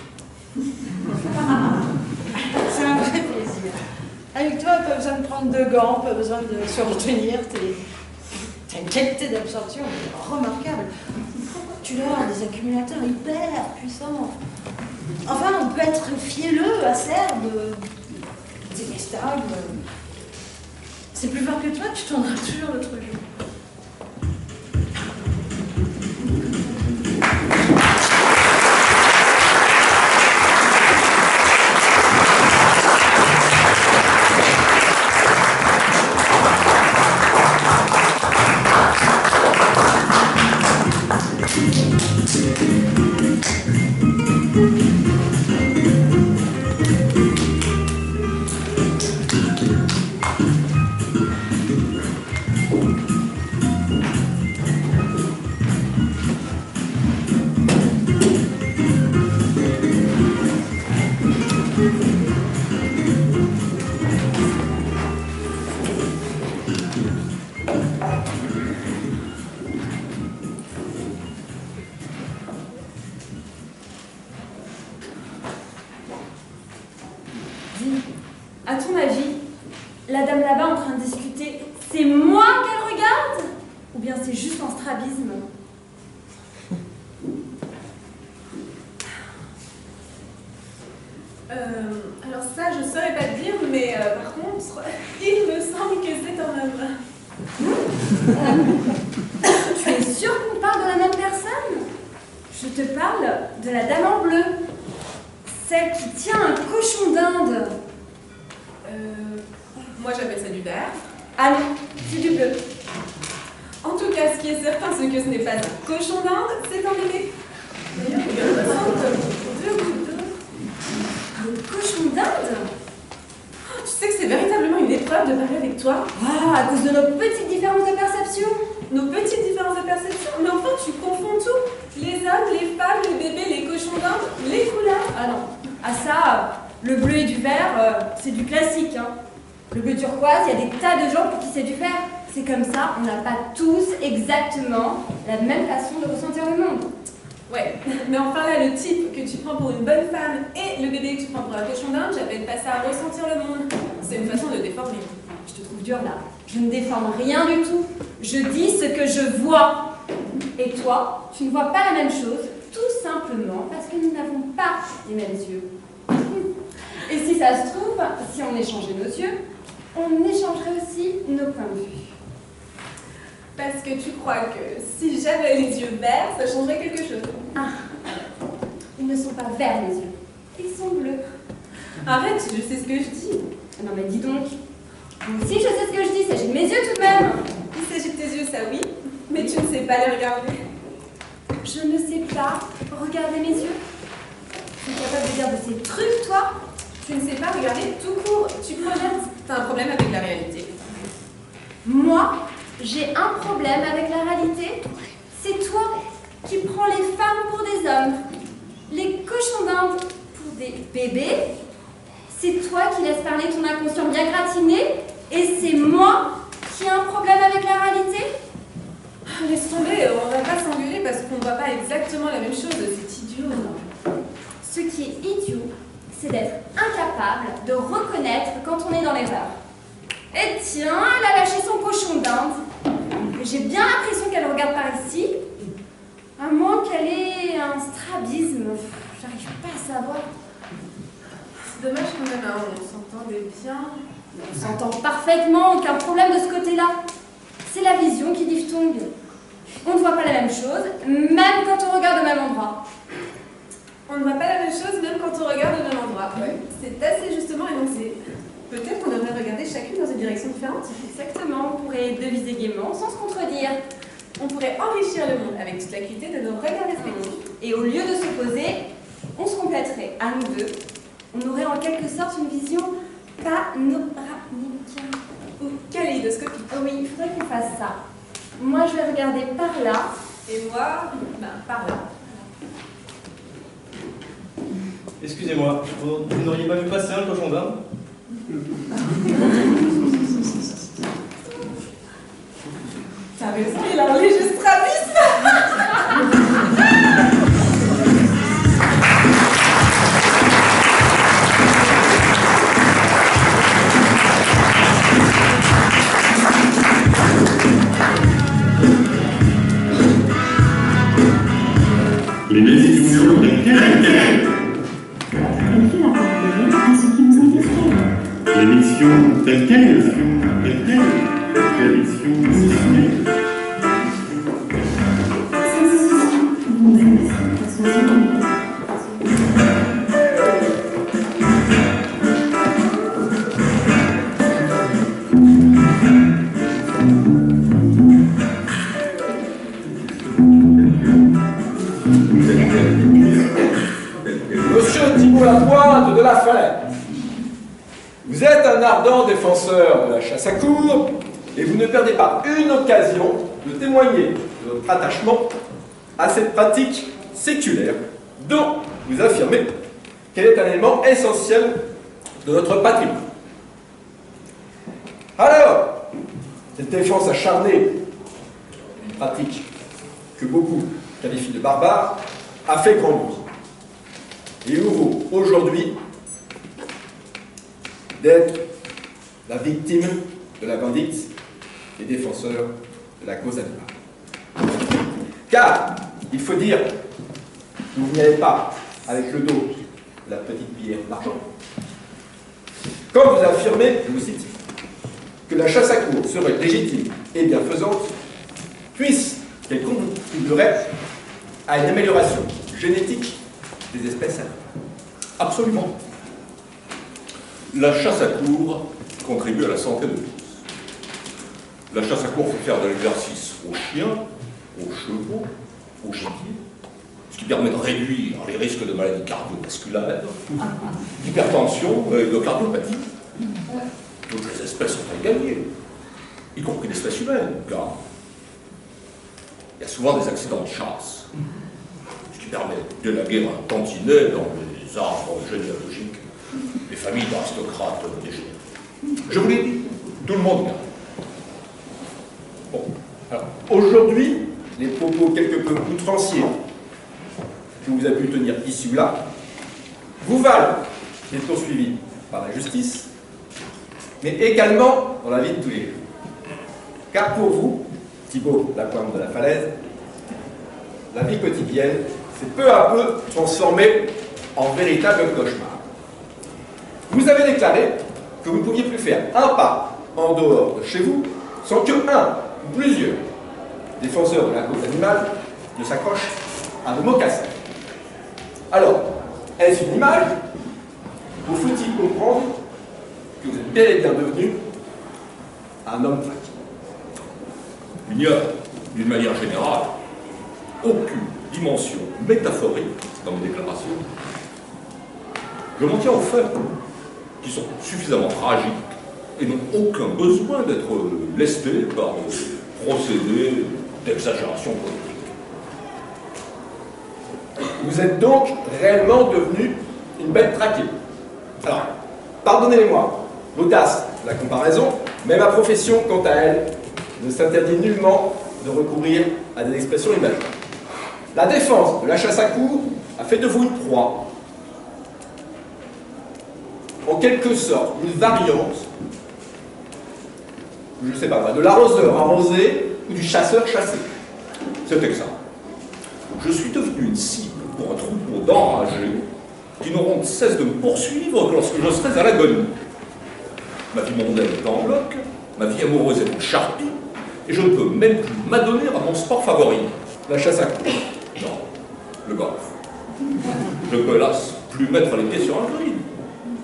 C'est un vrai plaisir. Avec toi, pas besoin de prendre de gants, pas besoin de se retenir. T'as une qualité d'absorption remarquable. Tu dois avoir des accumulateurs hyper puissants. Enfin, on peut être fielleux, acerbe, détestable. C'est plus fort que toi, tu tourneras toujours l'autre jour. À ton avis, la dame là-bas en train de discuter, c'est moi qu'elle regarde? Ou bien c'est juste un strabisme? Alors ça, je saurais pas te dire, mais par contre, il me semble que c'est un homme. Tu es sûre qu'on parle de la même personne? Je te parle de la dame en bleu. Celle qui tient un cochon d'Inde. Moi j'appelle ça du vert. Ah non, c'est du bleu. En tout cas, ce qui est certain, c'est que ce n'est pas un cochon d'Inde, c'est un bébé. D'ailleurs, regarde, deux gouttes d'eau. Un cochon d'Inde? Tu sais que c'est véritablement une épreuve de parler avec toi. Ah, à cause de nos petites différences de perception. Nos petites différences de perception. Mais enfin, tu confonds tout. Les hommes, les femmes, les bébés, les cochons d'Inde, les couleurs. Ah non. Ah ça, le bleu et du vert, c'est du classique. Hein. Le bleu turquoise, il y a des tas de gens pour qui c'est du vert. C'est comme ça, on n'a pas tous exactement la même façon de ressentir le monde. Ouais, mais enfin là, le type que tu prends pour une bonne femme et le bébé que tu prends pour un cochon d'Inde, j'appelle pas ça à ressentir le monde. C'est une façon de déformer. Je te trouve dur là. Je ne déforme rien du tout. Je dis ce que je vois. Et toi, tu ne vois pas la même chose, tout simplement parce que nous n'avons pas les mêmes yeux. Et si ça se trouve, si on échangeait nos yeux, on échangerait aussi nos points de vue. Parce que tu crois que si j'avais les yeux verts, ça changerait quelque chose. Ah, ils ne sont pas verts les yeux, ils sont bleus. Arrête, je sais ce que je dis. Non mais dis donc, moi aussi je sais ce que je dis, il s'agit de mes yeux tout de même. Il s'agit de tes yeux, ça oui, mais tu ne sais pas les regarder. Je ne sais pas regarder mes yeux. Tu es capable de dire de ces trucs, toi? Tu ne sais pas regarder tout court, tu projettes. T'as un problème avec la réalité. Moi, j'ai un problème avec la réalité. C'est toi qui prends les femmes pour des hommes, les cochons d'Inde pour des bébés. C'est toi qui laisses parler ton inconscient bien gratiné. Et c'est moi qui ai un problème avec la réalité. Laisse tomber, on va pas s'engueuler parce qu'on ne voit pas exactement la même chose. C'est idiot. Ce qui est idiot, c'est d'être incapable de reconnaître quand on est dans l'erreur. Et tiens, elle a lâché son cochon d'Inde. J'ai bien l'impression qu'elle regarde par ici. À moins qu'elle ait un strabisme. J'arrive pas à savoir. C'est dommage quand même, hein, on s'entendait bien. On s'entend parfaitement, aucun problème de ce côté-là. C'est la vision qui diphtongue. On ne voit pas la même chose, même quand on regarde au même endroit. On ne voit pas la même chose, même quand on regarde au même endroit. Ouais. C'est assez justement énoncé. Peut-être qu'on devrait regarder chacune dans une direction différente. Exactement, on pourrait deviser gaiement sans se contredire. On pourrait enrichir le monde avec toute l'acuité de nos regards respectifs. Et au lieu de s'opposer, on se compléterait à nous deux. On aurait en quelque sorte une vision panoramique. Ou kaléidoscopique. Oh oui, il faudrait qu'on fasse ça. Moi, je vais regarder par là. Et moi, par là. Excusez-moi, vous n'auriez pas vu passer un cochon d'Inde? T'as raison, il a un léger strabisme. L'émission de quel intérêt? L'émission telle quelle? Monsieur Thibault Lapointe de la Falaise, vous êtes un ardent défenseur de la chasse à courre et vous ne perdez pas une occasion de témoigner de votre attachement à cette pratique séculaire dont vous affirmez qu'elle est un élément essentiel de notre patrimoine. Alors, cette défense acharnée, une pratique que beaucoup qualifient de barbare, a fait grand bruit. Et il vous vaut aujourd'hui d'être la victime de la vindicte des défenseurs de la cause animale. Car, il faut dire que vous n'y allez pas avec le dos de la petite bière d'argent. Quand vous affirmez, je vous cite, que la chasse à courre serait légitime et bienfaisante, puisqu'elle contribuerait à une amélioration génétique des espèces animales. Absolument. La chasse à courre contribue à la santé de tous. La chasse à courre fait faire de l'exercice aux chiens, aux chevaux, aux gibiers, ce qui permet de réduire les risques de maladies cardiovasculaires, d'hypertension et de cardiopathie. Toutes les espèces sont à gagner, y compris l'espèce humaine, car il y a souvent des accidents de chasse, ce qui permet d'élaguer un tantinet dans les arbres généalogiques des familles d'aristocrates dégénérés. Je vous l'ai dit, tout le monde gagne. Bon, alors, aujourd'hui, les propos quelque peu outranciers que vous avez pu tenir ici ou là vous valent d'être poursuivis par la justice, mais également dans la vie de tous les jours. Car pour vous, Thibaut Lapointe de la Falaise, la vie quotidienne s'est peu à peu transformée en véritable cauchemar. Vous avez déclaré que vous ne pouviez plus faire un pas en dehors de chez vous sans que un ou plusieurs défenseurs de la cause animale ne s'accrochent à vos mocassins. Alors, est-ce une image ou faut-il comprendre que vous êtes bel et bien devenu un homme traqué? Il n'y a, d'une manière générale, aucune dimension métaphorique dans mes déclarations. Je m'en tiens aux faits, qui sont suffisamment tragiques et n'ont aucun besoin d'être lestés par des procédés d'exagération politique. Vous êtes donc réellement devenu une bête traquée. Alors, pardonnez-moi l'audace de la comparaison, mais ma profession, quant à elle, ne s'interdit nullement de recourir à des expressions imaginaires. La défense de la chasse à courre a fait de vous une proie, en quelque sorte une variante, je ne sais pas, de l'arroseur arrosé ou du chasseur chassé. C'est exact. Je suis devenu une cible pour un troupeau d'enragés qui n'auront de cesse de me poursuivre que lorsque je serai à l'agonie. Ma vie mondaine est en bloc, ma vie amoureuse est en charpie, et je ne peux même plus m'adonner à mon sport favori. La chasse à courre. Non, le golf. Je ne peux hélas plus mettre les pieds sur un green.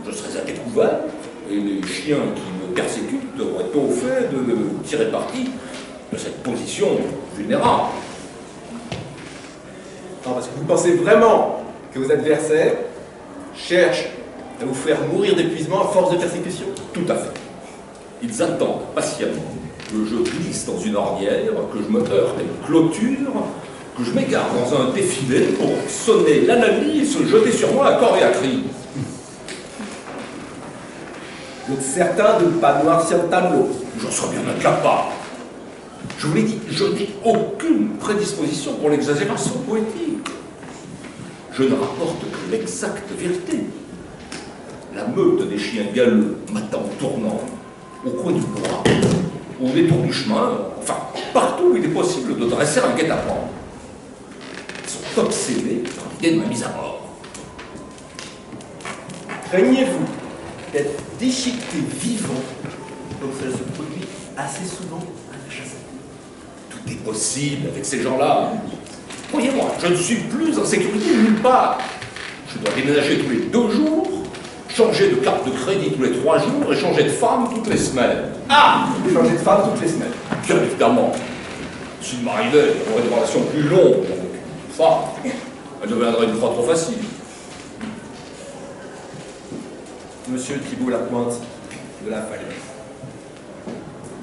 Je serais à découvert, et les chiens qui me persécutent auraient tôt fait de tirer parti de cette position vulnérable. Non, parce que vous pensez vraiment que vos adversaires cherchent à vous faire mourir d'épuisement à force de persécution? Tout à fait. Ils attendent patiemment que je glisse dans une ornière, que je me heurte à une clôture, que je m'égare dans un défilé pour sonner l'analyse et se jeter sur moi à corps et à cri. Vous êtes certain de ne pas noircir le tableau? J'en serais bien incapable. Je vous l'ai dit, je n'ai aucune prédisposition pour l'exagération poétique. Je ne rapporte que l'exacte vérité. La meute des chiens galeux m'attend tournant, au coin du bois, au détour du chemin, enfin, partout où il est possible de dresser un guet-apens. Ils sont obsédés par l'idée de ma mise à mort. Craignez-vous d'être déchiqueté vivant, comme cela se produit assez souvent à la chasse à courre? Tout est possible avec ces gens-là. Croyez-moi, je ne suis plus en sécurité nulle part. Je dois déménager tous les 2 jours, changer de carte de crédit tous les 3 jours et changer de femme toutes les semaines. Ah! Changer de femme toutes les semaines. Bien évidemment. S'il m'arrivait d'avoir une relation plus longue avec une femme, elle deviendrait une fois trop facile. Monsieur Thibaut Lapointe de la Falaise,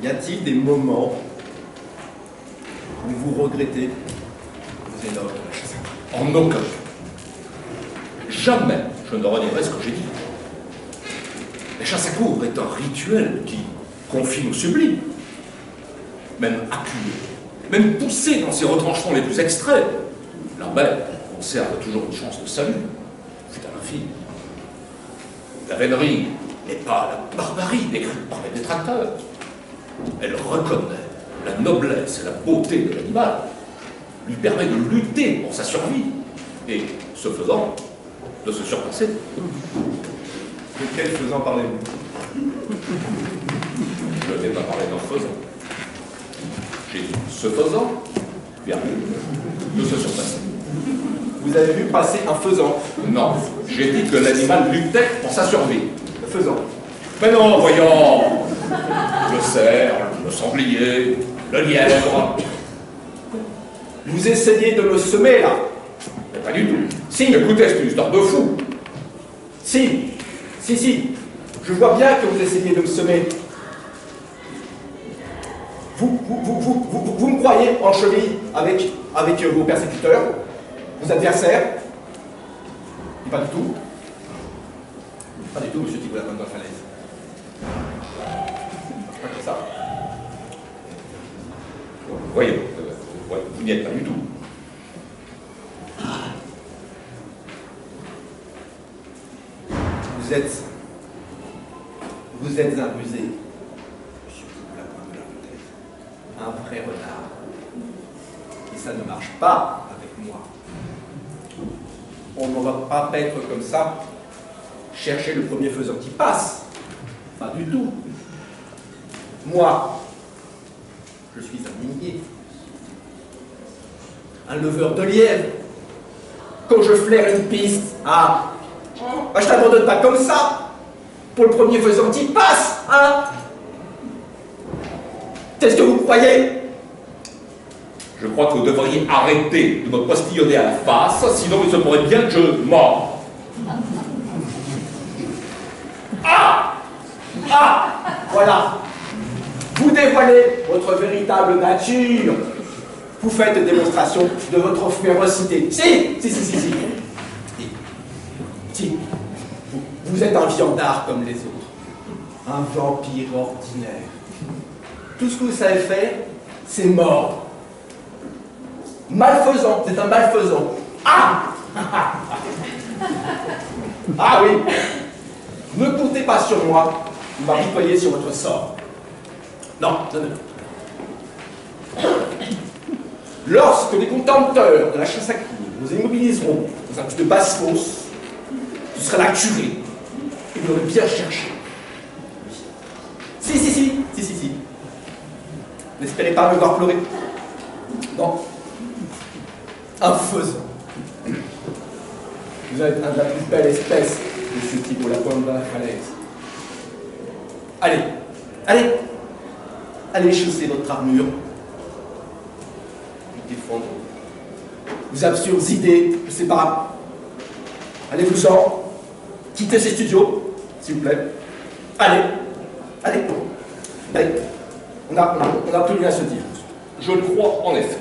y a-t-il des moments où vous regrettez vos éloges de la chasse à courre? En aucun cas. Jamais je ne renierai ce que j'ai dit. La chasse à courre est un rituel qui confine au sublime, même acculé, même poussé dans ses retranchements les plus extraits. La bête conserve toujours une chance de salut, fut à l'infini. La vénerie n'est pas la barbarie décrite par les détracteurs. Elle reconnaît la noblesse et la beauté de l'animal, lui permet de lutter pour sa survie, et, ce faisant, de se surpasser. De quel faisant parlez-vous? Je n'ai pas parlé d'un faisant. J'ai dit ce faisant, virgule, de se surpasser. Vous avez vu passer un faisan? Non, j'ai dit que l'animal luttait pour sa survie. Le faisan. Mais non, voyons. Le cerf, le sanglier, le lièvre. Vous essayez de me semer, là. Mais pas du tout. Si. Écoutez, c'est une histoire de fou. Si. Je vois bien que vous essayez de me semer. Vous me croyez en cheville avec vos persécuteurs, vos adversaires? Pas du tout. Pas du tout, monsieur Thibault Lapin de la Falaise. Pas comme ça. Voyez, vous n'y êtes pas du tout. Vous êtes un rusé, monsieur Thibault Lapin de la Falaise. Un vrai renard. Et ça ne marche pas avec moi. On ne va pas être comme ça, chercher le premier faiseur qui passe. Pas du tout. Moi, je suis un minier, un leveur de lièvre. Quand je flaire une piste, je t'abandonne pas comme ça, pour le premier faiseur qui passe, hein. Qu'est-ce que vous croyez? Je crois que vous devriez arrêter de me postillonner à la face, sinon il se pourrait bien que je morde. Voilà. Vous dévoilez votre véritable nature. Vous faites démonstration de votre férocité. Si. Vous êtes un viandard comme les autres. Un vampire ordinaire. Tout ce que vous savez faire, c'est mordre. Malfaisant, c'est un malfaisant. Ah oui. Ne comptez pas sur moi. Vous m'apitoyez sur votre sort. Non. Lorsque les contempteurs de la chasse à courre nous immobiliseront dans un but de basse fosse, tu seras là curé. Et vous l'aurez bien cherché. Si. N'espérez pas me voir pleurer. Non. Un faisan. Vous êtes un de la plus belle espèce de ce type au lapin de la Falaise. Allez chausser votre armure. Défendre vos absurdes idées, je sais pas. Allez-vous-en. Quittez ces studios, s'il vous plaît. Allez. On n'a plus rien à se dire. Je le crois en effet.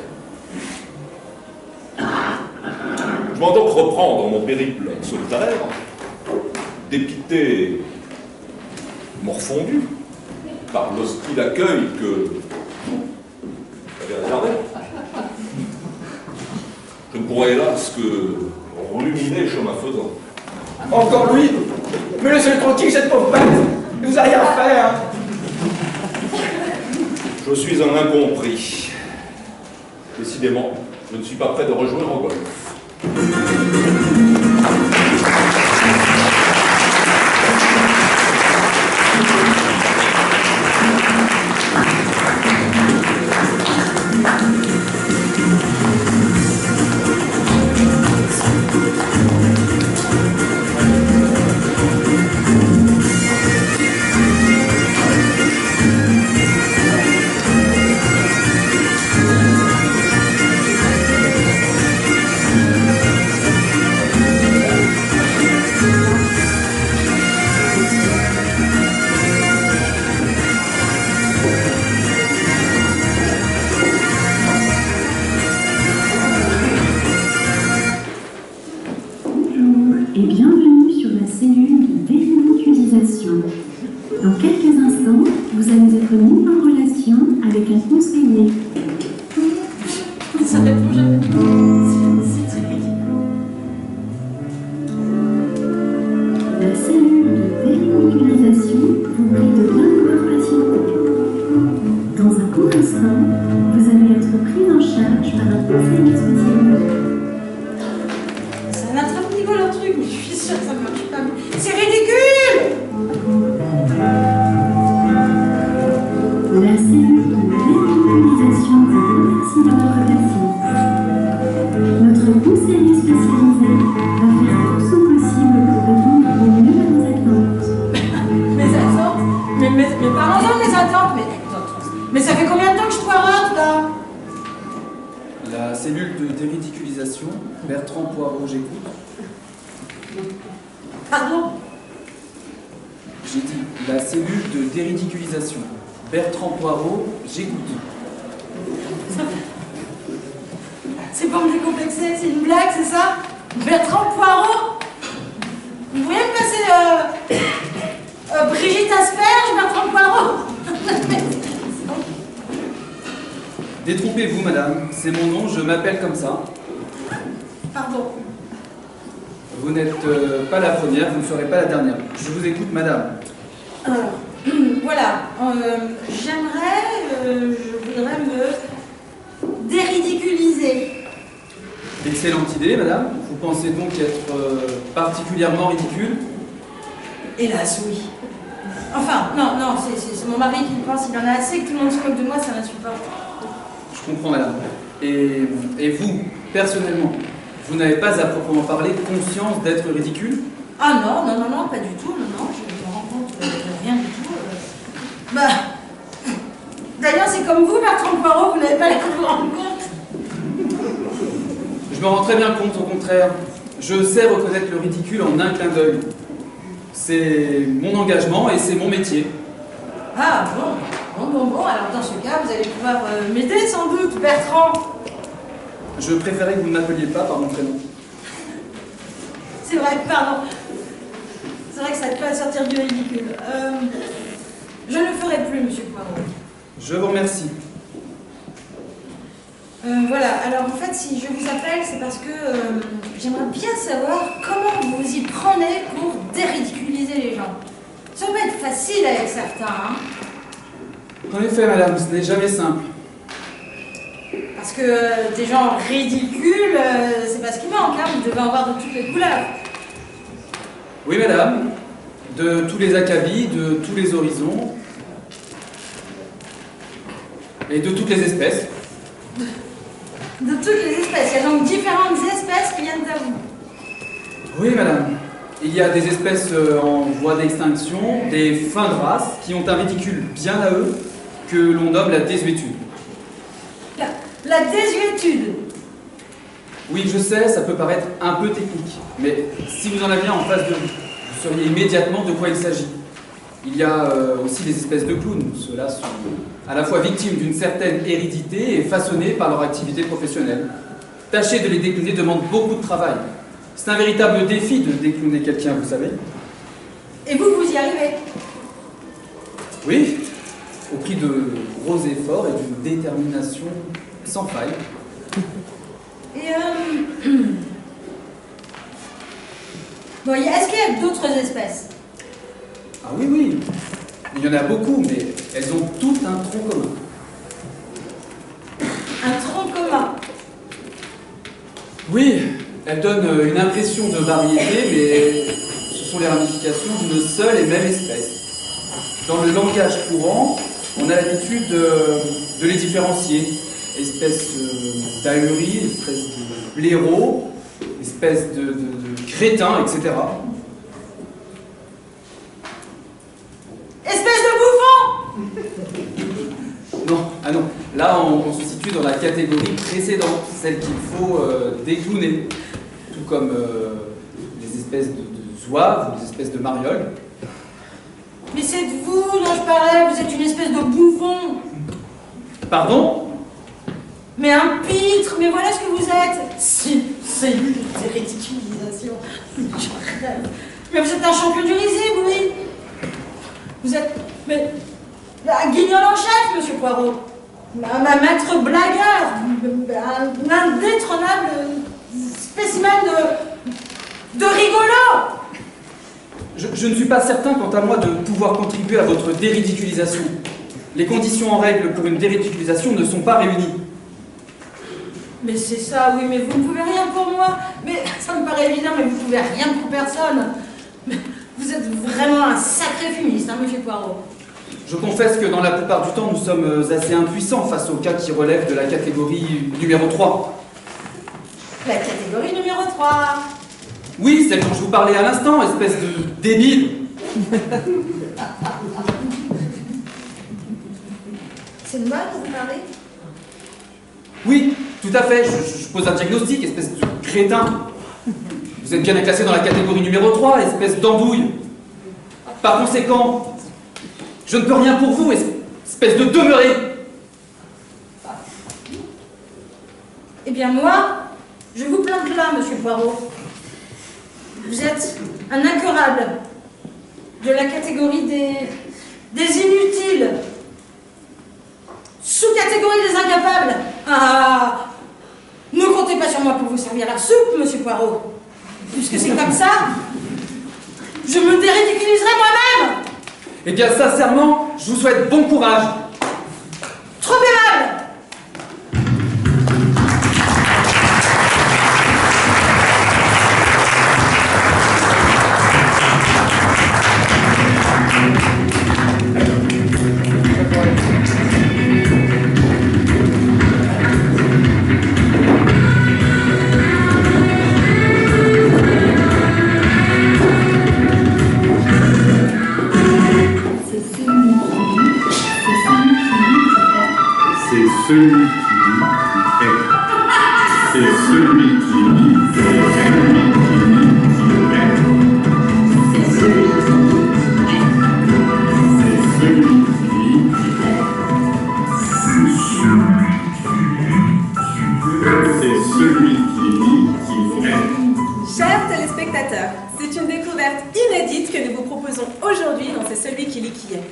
Je vais donc reprendre mon périple solitaire, dépité, morfondu, par l'hostile accueil que j'avais réservé. Je ne pourrais hélas que ruminer chemin faisant. Encore lui? Mais laissez-le tranquille, cette pauvre bête. Il vous a rien fait, hein. Je suis un incompris. Décidément, je ne suis pas prêt de rejoindre au golf. Dans quelques instants, vous allez être mis en relation avec un conseiller. Ça répond jamais. La cellule de démonétisation vous prie de bien vouloir patienter. Dans un court instant, vous allez être pris en charge par un conseiller spécialisé. C'est un attrape-niveau leur truc, mais je suis sûre que ça marche pas. C'est ridicule! La cellule de démonétisation vous remercie de votre patience. Notre conseiller spécialisé va faire tout son possible pour répondre au mieux à vos attentes. Mes attentes, déridiculisation. Bertrand Poirot, j'écoute. Pardon? J'ai dit la cellule de déridiculisation. Bertrand Poirot, j'écoute. C'est pour me décomplexer, c'est une blague, c'est ça? Bertrand Poirot? Vous voulez me passer Brigitte Asperge, Bertrand Poirot? Détrompez-vous, madame. C'est mon nom, je m'appelle comme ça. Pardon. Vous n'êtes pas la première, vous ne serez pas la dernière. Je vous écoute, madame. Alors, voilà. Je voudrais me déridiculiser. Excellente idée, madame. Vous pensez donc être particulièrement ridicule? Hélas, oui. Enfin, non, c'est mon mari qui pense, il en a assez que tout le monde se moque de moi, ça m'insupporte. Je comprends, madame. Et vous, personnellement, vous n'avez pas à proprement parler conscience d'être ridicule? Ah non, pas du tout, non, je me rends compte de rien du tout. D'ailleurs, c'est comme vous, Bertrand Poirot, vous n'avez pas l'air de vous rendre compte. Je me rends très bien compte, au contraire. Je sais reconnaître le ridicule en un clin d'œil. C'est mon engagement et c'est mon métier. Ah bon, alors dans ce cas, vous allez pouvoir m'aider sans doute, Bertrand. Je préférais que vous ne m'appeliez pas par mon prénom. C'est vrai, pardon. C'est vrai que ça peut sortir du ridicule. Je ne le ferai plus, monsieur Poirot. Je vous remercie. Voilà, alors en fait, si je vous appelle, c'est parce que j'aimerais bien savoir comment vous y prenez pour déridiculiser les gens. Ça va être facile avec certains, hein. En effet, madame, ce n'est jamais simple. Parce que des gens ridicules, c'est pas ce qui manque, hein. Vous devez en voir de toutes les couleurs. Oui, madame. De tous les acabits, de tous les horizons. Et de toutes les espèces. De toutes les espèces. Il y a donc différentes espèces qui viennent à vous. Oui, madame. Il y a des espèces en voie d'extinction, des fins de race, qui ont un ridicule bien à eux, que l'on nomme la désuétude. La désuétude. Oui, je sais, ça peut paraître un peu technique, mais si vous en aviez en face de vous, vous sauriez immédiatement de quoi il s'agit. Il y a aussi des espèces de clowns. Ceux-là sont à la fois victimes d'une certaine hérédité et façonnés par leur activité professionnelle. Tâcher de les décliner demande beaucoup de travail. C'est un véritable défi de décliner quelqu'un, vous savez. Et vous y arrivez? Oui, au prix de gros efforts et d'une détermination sans faille. Et bon, est-ce qu'il y a d'autres espèces? Ah oui, il y en a beaucoup, mais elles ont toutes un tronc commun. Un tronc commun? Oui, elles donnent une impression de variété, mais ce sont les ramifications d'une seule et même espèce. Dans le langage courant, on a l'habitude de les différencier. Espèce d'ahurie, espèce de blaireau, espèce de crétin, etc. Espèce de bouffon! Non, ah non, là on se situe dans la catégorie précédente, celle qu'il faut décliner, tout comme les espèces de zouaves ou les espèces de marioles. Mais c'est de vous dont je parlais, vous êtes une espèce de bouffon! Pardon? Mais un pitre, mais voilà ce que vous êtes! C'est une ridiculisation. Je rêve. Mais vous êtes un champion du risible, oui! Vous êtes. Mais. Un guignol en chef, monsieur Poirot! Un maître blagueur! Un indétrônable spécimen de rigolo! Je ne suis pas certain, quant à moi, de pouvoir contribuer à votre déridiculisation. Les conditions en règle pour une déridiculisation ne sont pas réunies. Mais c'est ça, oui, mais vous ne pouvez rien pour moi. Mais ça me paraît évident, mais vous ne pouvez rien pour personne. Mais vous êtes vraiment un sacré fumiste, hein, monsieur Poirot. Je confesse que dans la plupart du temps, nous sommes assez impuissants face aux cas qui relèvent de la catégorie numéro 3. La catégorie numéro 3. Oui, celle dont je vous parlais à l'instant, espèce de débile. C'est de moi que vous parlez? Oui, tout à fait, je pose un diagnostic, espèce de crétin. Vous êtes bien classé dans la catégorie numéro 3, espèce d'andouille. Par conséquent, je ne peux rien pour vous, espèce de demeuré. Eh bien moi, je vous plante là, monsieur Poirot. Vous êtes un incurable de la catégorie des inutiles. Sous-catégorie des incapables. Ah, ne comptez pas sur moi pour vous servir la soupe, monsieur Poirot. Puisque c'est comme ça, je me déridiculiserai moi-même. Eh bien, sincèrement, je vous souhaite bon courage. Trop aimable. Celui qui est. C'est celui qui lit, c'est celui qui lit, qui est. C'est celui qui lit, c'est celui qui lit, qui est. C'est celui qui lit, qui est. Chers téléspectateurs, c'est une découverte inédite que nous vous proposons aujourd'hui dans C'est celui qui lit qui est.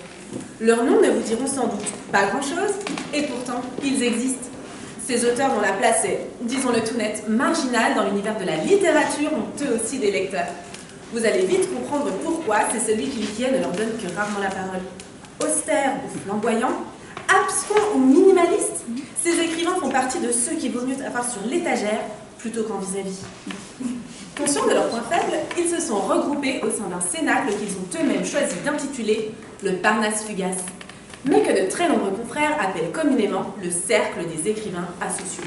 Leurs noms ne vous diront sans doute pas grand-chose, et pourtant, ils existent. Ces auteurs dont la place est, disons-le tout net, marginale dans l'univers de la littérature ont eux aussi des lecteurs. Vous allez vite comprendre pourquoi C'est celui qui lit qui est ne leur donne que rarement la parole. Austère ou flamboyant, abscons ou minimaliste, ces écrivains font partie de ceux qu'il vaut mieux avoir sur l'étagère plutôt qu'en vis-à-vis. Conscients de leurs points faibles, ils se sont regroupés au sein d'un cénacle qu'ils ont eux-mêmes choisi d'intituler le Parnasse fugace, mais que de très nombreux confrères appellent communément le cercle des écrivains asociaux.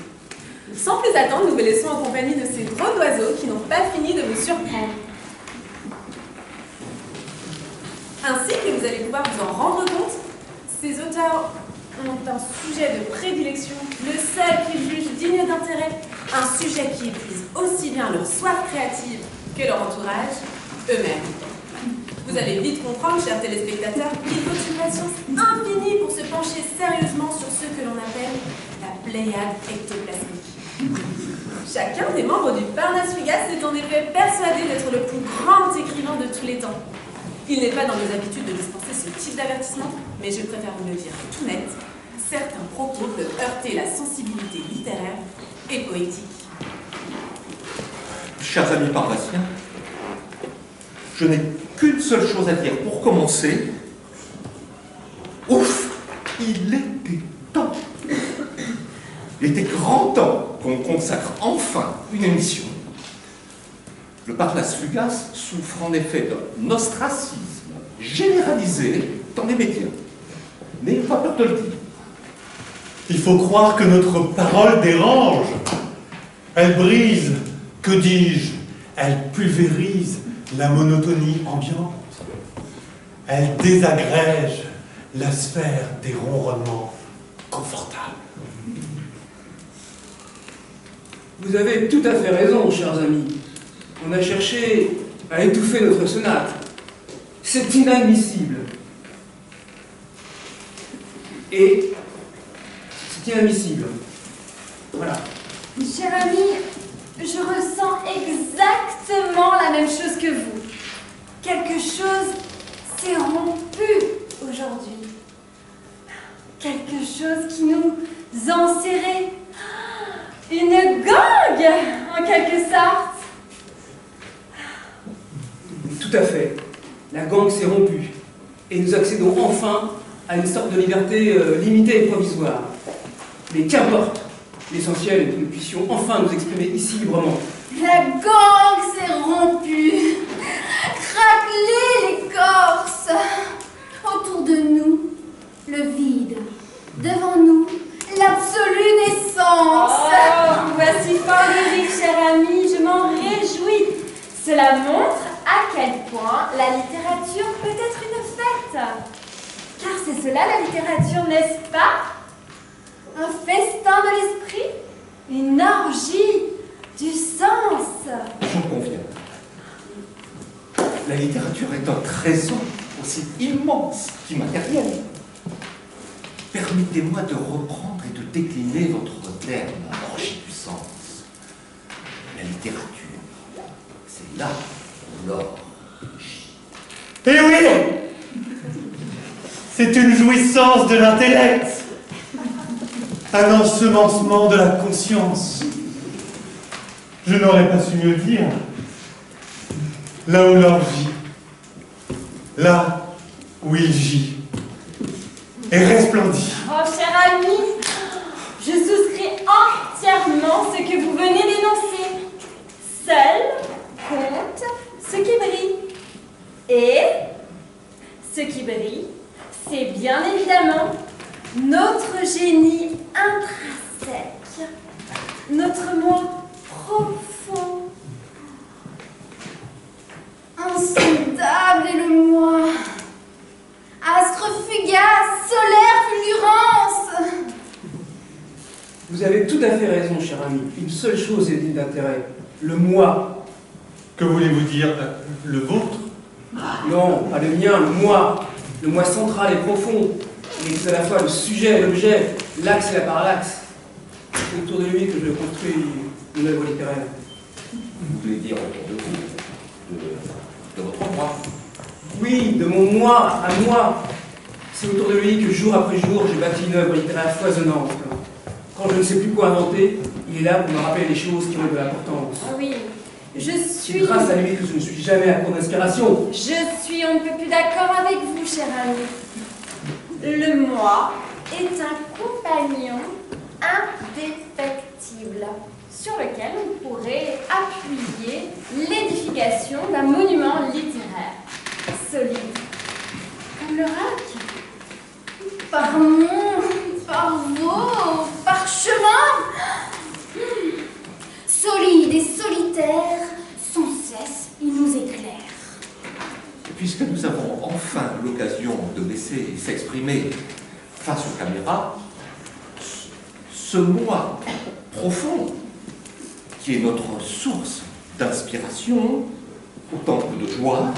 Sans plus attendre, nous vous laissons en compagnie de ces drôles d'oiseaux qui n'ont pas fini de vous surprendre. Ainsi que vous allez pouvoir vous en rendre compte, ces auteurs ont un sujet de prédilection, le seul qu'ils jugent digne d'intérêt, un sujet qui épuise aussi bien leur soif créative que leur entourage, eux-mêmes. Vous allez vite comprendre, chers téléspectateurs, qu'il faut une patience infinie pour se pencher sérieusement sur ce que l'on appelle la Pléiade ectoplasmique. Chacun des membres du Parnasse fugace est en effet persuadé d'être le plus grand écrivain de tous les temps. Il n'est pas dans nos habitudes de dispenser ce type d'avertissement, mais je préfère vous le dire tout net, certains propos peuvent heurter la sensibilité littéraire et poétique. Chers amis parnassiens, je n'ai qu'une seule chose à dire pour commencer. Ouf, il était temps. Il était grand temps qu'on consacre enfin une émission. Le Parnasse fugace souffre en effet d'un ostracisme généralisé dans les médias. N'ayez pas peur de le dire. Il faut croire que notre parole dérange. Elle brise, que dis-je, elle pulvérise la monotonie ambiante. Elle désagrège la sphère des ronronnements confortables. Vous avez tout à fait raison, chers amis. On a cherché à étouffer notre sonate. C'est inadmissible. Et c'est inadmissible. Voilà. Cher ami, je ressens exactement la même chose que vous. Quelque chose s'est rompu aujourd'hui. Quelque chose qui nous enserrait. Une gangue, en quelque sorte. Tout à fait. La gangue s'est rompue. Et nous accédons enfin à une sorte de liberté limitée et provisoire. Mais qu'importe. L'essentiel est que nous puissions enfin nous exprimer ici librement. La gangue s'est rompue. Craquelez l'écorce. Autour de nous, le vide. Devant nous, l'absolue naissance. Oh, voici fort lyrique, cher ami, je m'en réjouis. Cela montre à quel point la littérature peut être une fête. Car c'est cela la littérature, n'est-ce pas? Un festin de l'esprit? Une orgie du sens? J'en conviens. La littérature est un trésor aussi immense qu'immatériel. Permettez-moi de reprendre et de décliner votre terme, orgie du sens. La littérature, c'est là l'orgie. Eh oui! C'est une jouissance de l'intellect, un ensemencement de la conscience. Je n'aurais pas su mieux dire. Là où l'orgie, là où il gît, et resplendit. Oh, cher ami, je souscris entièrement ce que vous venez d'énoncer. Seul compte ce qui brille. Et ce qui brille, c'est bien évidemment notre génie intrinsèque, notre moi profond. Insondable est le moi. Astre fugace, solaire fulgurance. Vous avez tout à fait raison, cher ami. Une seule chose est digne d'intérêt. Le moi. Que voulez-vous dire? Le vôtre? Non, pas le mien, le moi. Le moi central et profond. Il est à la fois le sujet et l'objet, l'axe et la parallaxe. C'est autour de lui que je construis une œuvre littéraire. Vous voulez dire autour de vous, de votre moi? Oui, de mon moi à moi. C'est autour de lui que jour après jour, j'ai bâti une œuvre littéraire foisonnante. Quand je ne sais plus quoi inventer, il est là pour me rappeler les choses qui ont de l'importance. Oui, je C'est suis... grâce à lui que je ne suis jamais à court d'inspiration. Je suis on ne peut plus d'accord avec vous, cher ami. Le moi est un compagnon indéfectible sur lequel on pourrait appuyer l'édification d'un monument littéraire solide, comme le rack. Par vos parchemins, solide et solitaire, sans cesse il nous éclaire. Puisque nous avons enfin l'occasion de laisser s'exprimer face aux caméras, ce moi profond, qui est notre source d'inspiration, autant que de joie,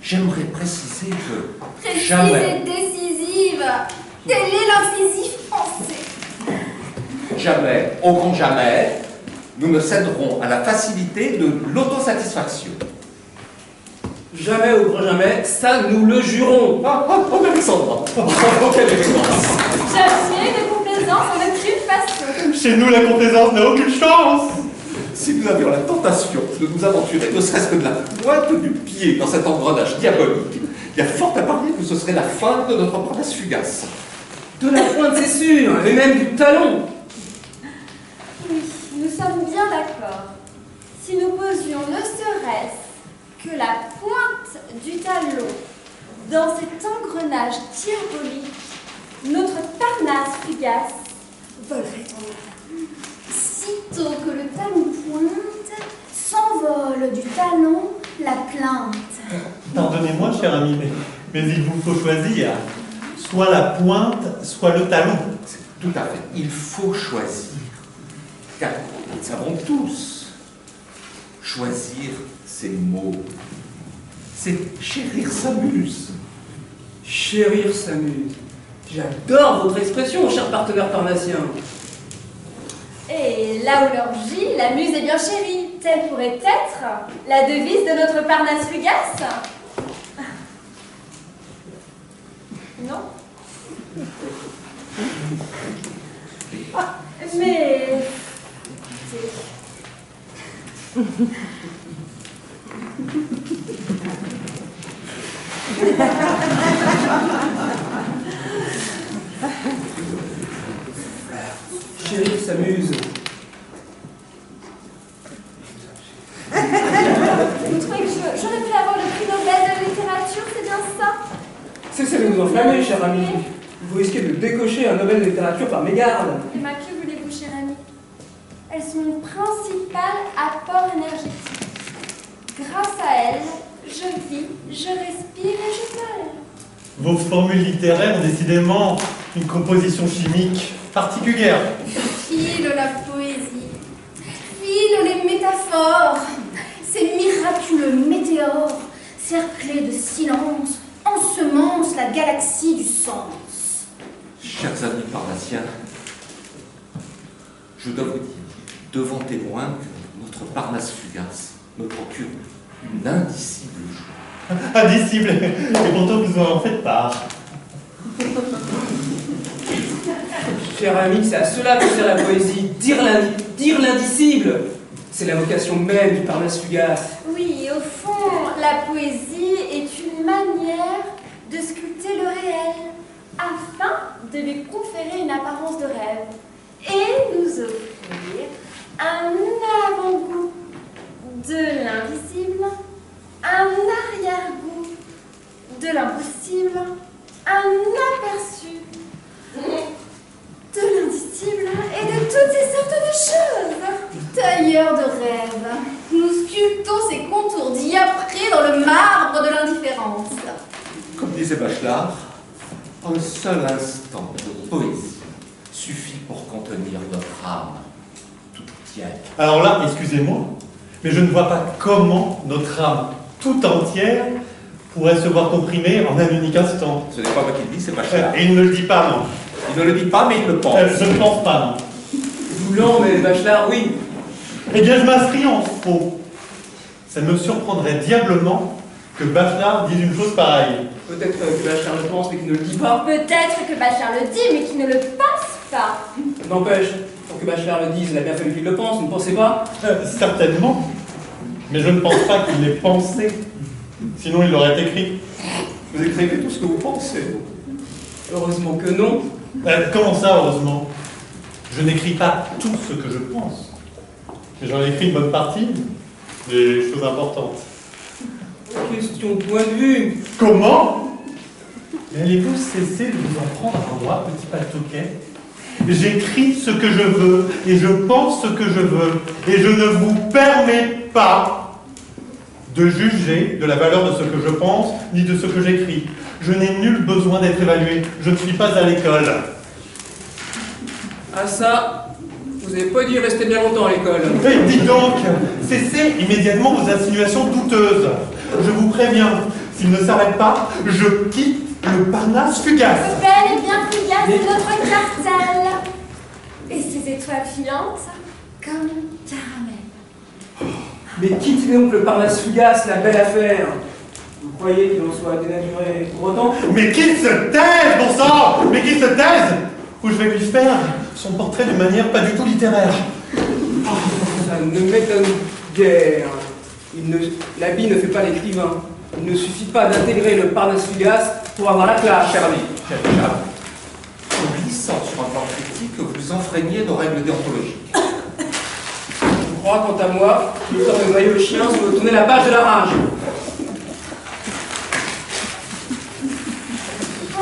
j'aimerais préciser que Précise jamais, et décisive, tel est l'incisif français. jamais, au grand jamais, nous ne céderons à la facilité de l'autosatisfaction. Jamais au grand jamais, ça nous le jurons. Alexandra, quelle élégance. Jamais de complaisance en aucune façon. Chez nous, la complaisance n'a aucune chance. Si nous avions la tentation de nous aventurer, ne serait-ce que de la pointe du pied dans cet engrenage diabolique, il y a fort à parier que ce serait la fin de notre promesse fugace. De la pointe, c'est sûr, et même du talon. Oui, nous sommes bien d'accord. Si nous posions ne serait-ce que la pointe du talon dans cet engrenage diabolique, notre Parnasse fugace volerait en l'air. Sitôt que le talon pointe, s'envole du talon la plainte. Pardonnez-moi, cher ami, mais il vous faut choisir. Soit la pointe, soit le talon. Tout à fait. Il faut choisir. Car nous le savons tous. Choisir ses mots. C'est chérir sa muse. Chérir s'amuse. J'adore votre expression, cher partenaire parnassien. Et là où l'orgie, la muse est bien chérie. Telle pourrait être la devise de notre Parnasse fugace. Non? Mais... Chérir s'amuse. Vous trouvez que j'aurais pu avoir le prix Nobel de la littérature, c'est bien ça? Cessez de vous enflammer, cher ami. Vous risquez de décocher un Nobel de littérature par mégarde. Et ma que voulez-vous, cher ami? Elles sont mon principal apport énergétique. Grâce à elles, je vis, je respire et je parle. Vos formules littéraires ont décidément une composition chimique particulière. File la poésie, file les métaphores, ces miraculeux météores, cerclés de silence, ensemencent la galaxie du sens. Chers amis parnassiens, je dois vous dire, devant témoins, que notre Parnasse fugace me procure une indicible joie. Indicible, et pourtant vous en faites part. Cher ami, c'est à cela que sert la poésie, dire l'indicible. C'est la vocation même du Parnasse fugace. Oui, au fond, la poésie est une manière de sculpter le réel, afin de lui conférer une apparence de rêve et nous offrir un avant-goût de l'invisible, un arrière-goût de l'impossible, un aperçu de l'indicible et de toutes ces sortes de choses. Tailleur de rêve, nous sculptons ces contours diaprés dans le marbre de l'indifférence. Comme disait Bachelard, un seul instant de poésie suffit pour contenir notre âme tout entière. Alors là, excusez-moi, mais je ne vois pas comment notre âme tout entière pourrait se voir comprimée en un unique instant. Ce n'est pas moi qui le dis, c'est Bachelard. Et il ne le dit pas, non. Il ne le dit pas, mais il le pense. Je ne pense pas, non. Voulant, mais Bachelard, oui. Eh bien, je m'inscris en faux. Ça me surprendrait diablement que Bachelard dise une chose pareille. Peut-être que Bachelard le pense, mais qu'il ne le dit pas. Peut-être que Bachelard le dit, mais qu'il ne le pense pas. N'empêche, pour que Bachelard le dise, il a bien fallu qu'il le pense, vous ne pensez pas? Certainement. Mais je ne pense pas qu'il l'ait pensé. Sinon, il l'aurait écrit. Vous écrivez tout ce que vous pensez. Heureusement que non. Comment ça, heureusement? Je n'écris pas tout ce que je pense. Mais j'en écris une bonne partie. Des choses importantes. Question de point de vue. Comment? Mais allez-vous cesser de vous en prendre à moi, petit paltoquet? J'écris ce que je veux, et je pense ce que je veux, et je ne vous permets pas de juger de la valeur de ce que je pense, ni de ce que j'écris. Je n'ai nul besoin d'être évalué, je ne suis pas à l'école. Ah ça, vous n'avez pas dû rester bien longtemps à l'école. Mais dites donc, cessez immédiatement vos insinuations douteuses. Je vous préviens, s'il ne s'arrête pas, je quitte le Parnasse fugace. Belle et bien fugace de notre cartel. Et ces étoiles filantes, comme caramel. Mais quittez donc le Parnasse fugace, la belle affaire. Vous croyez qu'il en soit dénaturé pour autant? Mais qu'il se taise, bon sang! Mais qu'il se taise! Ou je vais lui faire son portrait de manière pas du tout littéraire. Ça ne m'étonne guère. L'habit ne fait pas l'écrivain. Il ne suffit pas d'intégrer le Parnasse fugace pour avoir la classe. Cher ami, en glissant sur un plan critique, vous enfreignez nos règles déontologiques. Je crois, quant à moi, qu'il est temps de noyer le chien si vous tournez la page de la rage. Oh,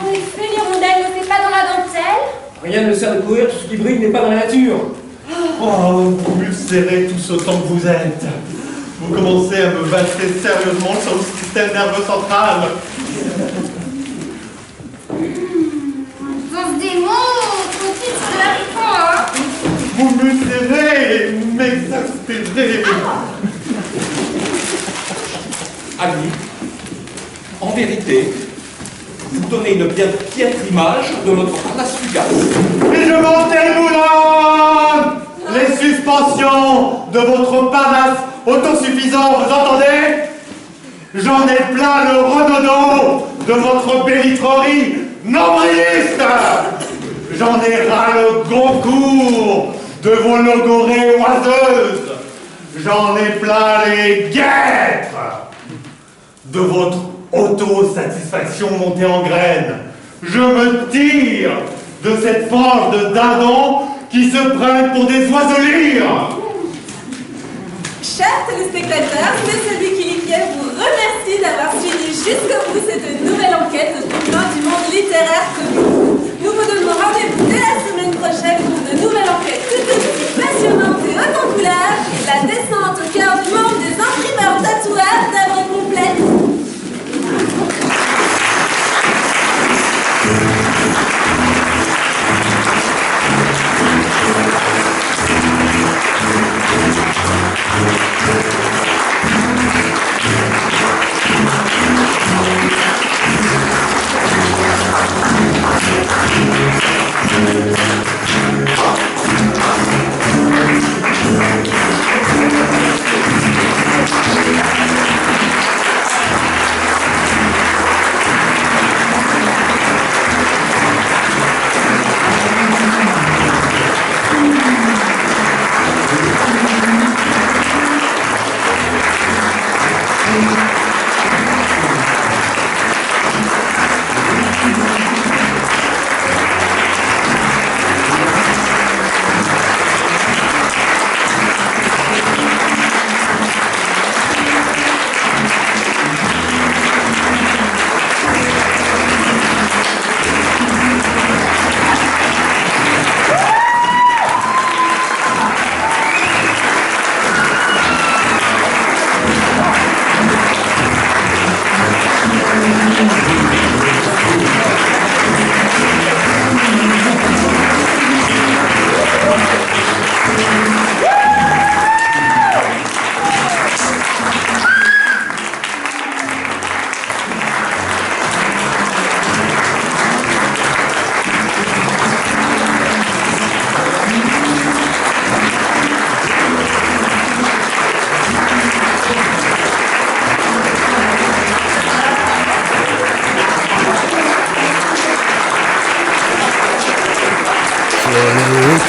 en effet, l'hirondelle ne fait pas dans la dentelle. Rien ne sert de courir, tout ce qui brille n'est pas dans la nature. Oh, vous me serrez tous autant que vous êtes. Vous commencez à me battre sérieusement sur le système nerveux central. Dans des mots, petite sœur, Vous me serrez et vous m'exaspérez. Ami, en vérité, vous donnez une bien piètre image de notre Parnasse fugace. Et je m'en termine. Les suspensions de votre Parnasse autosuffisant, vous entendez? J'en ai plein le redodo de votre bélitrerie nombriliste. J'en ai ras le Goncourt de vos logorées oiseuses. J'en ai plein les guêtres de votre autosatisfaction montée en graines. Je me tire de cette fange de dindons qui se prennent pour des oiselires. Chers téléspectateurs, c'est celui qui l'y vous remercie d'avoir suivi jusqu'au bout cette nouvelle enquête au sein du monde littéraire connu. Nous vous donnons rendez-vous dès la semaine prochaine pour de nouvelles enquêtes tout aussi passionnantes et hautes en couleur, la descente au cœur du monde des imprimeurs tatoueurs d'œuvres complètes.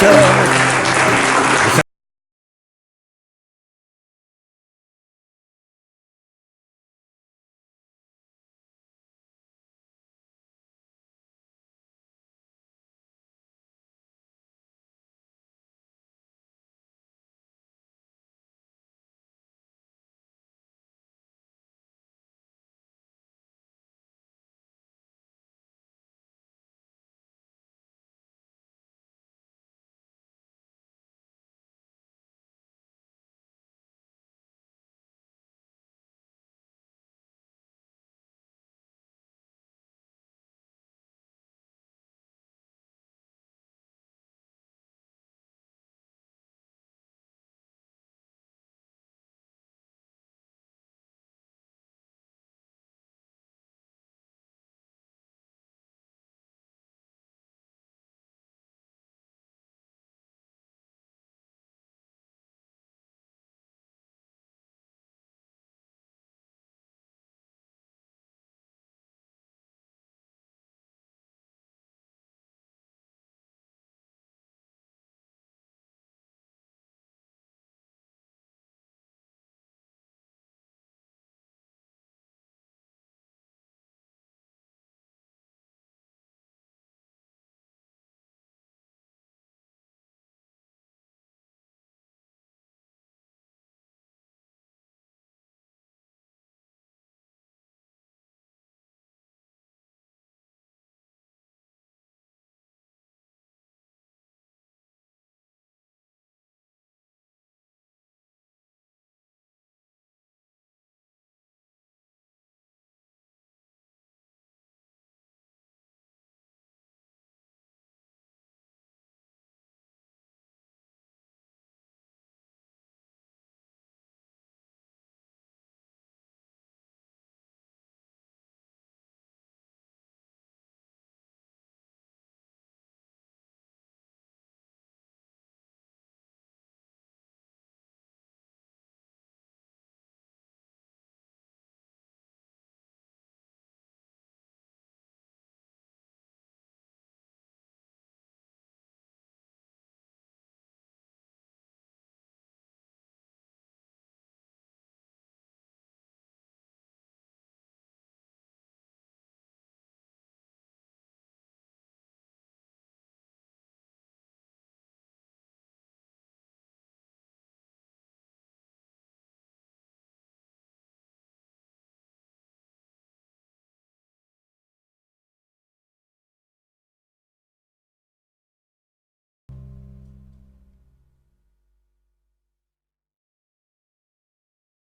sort.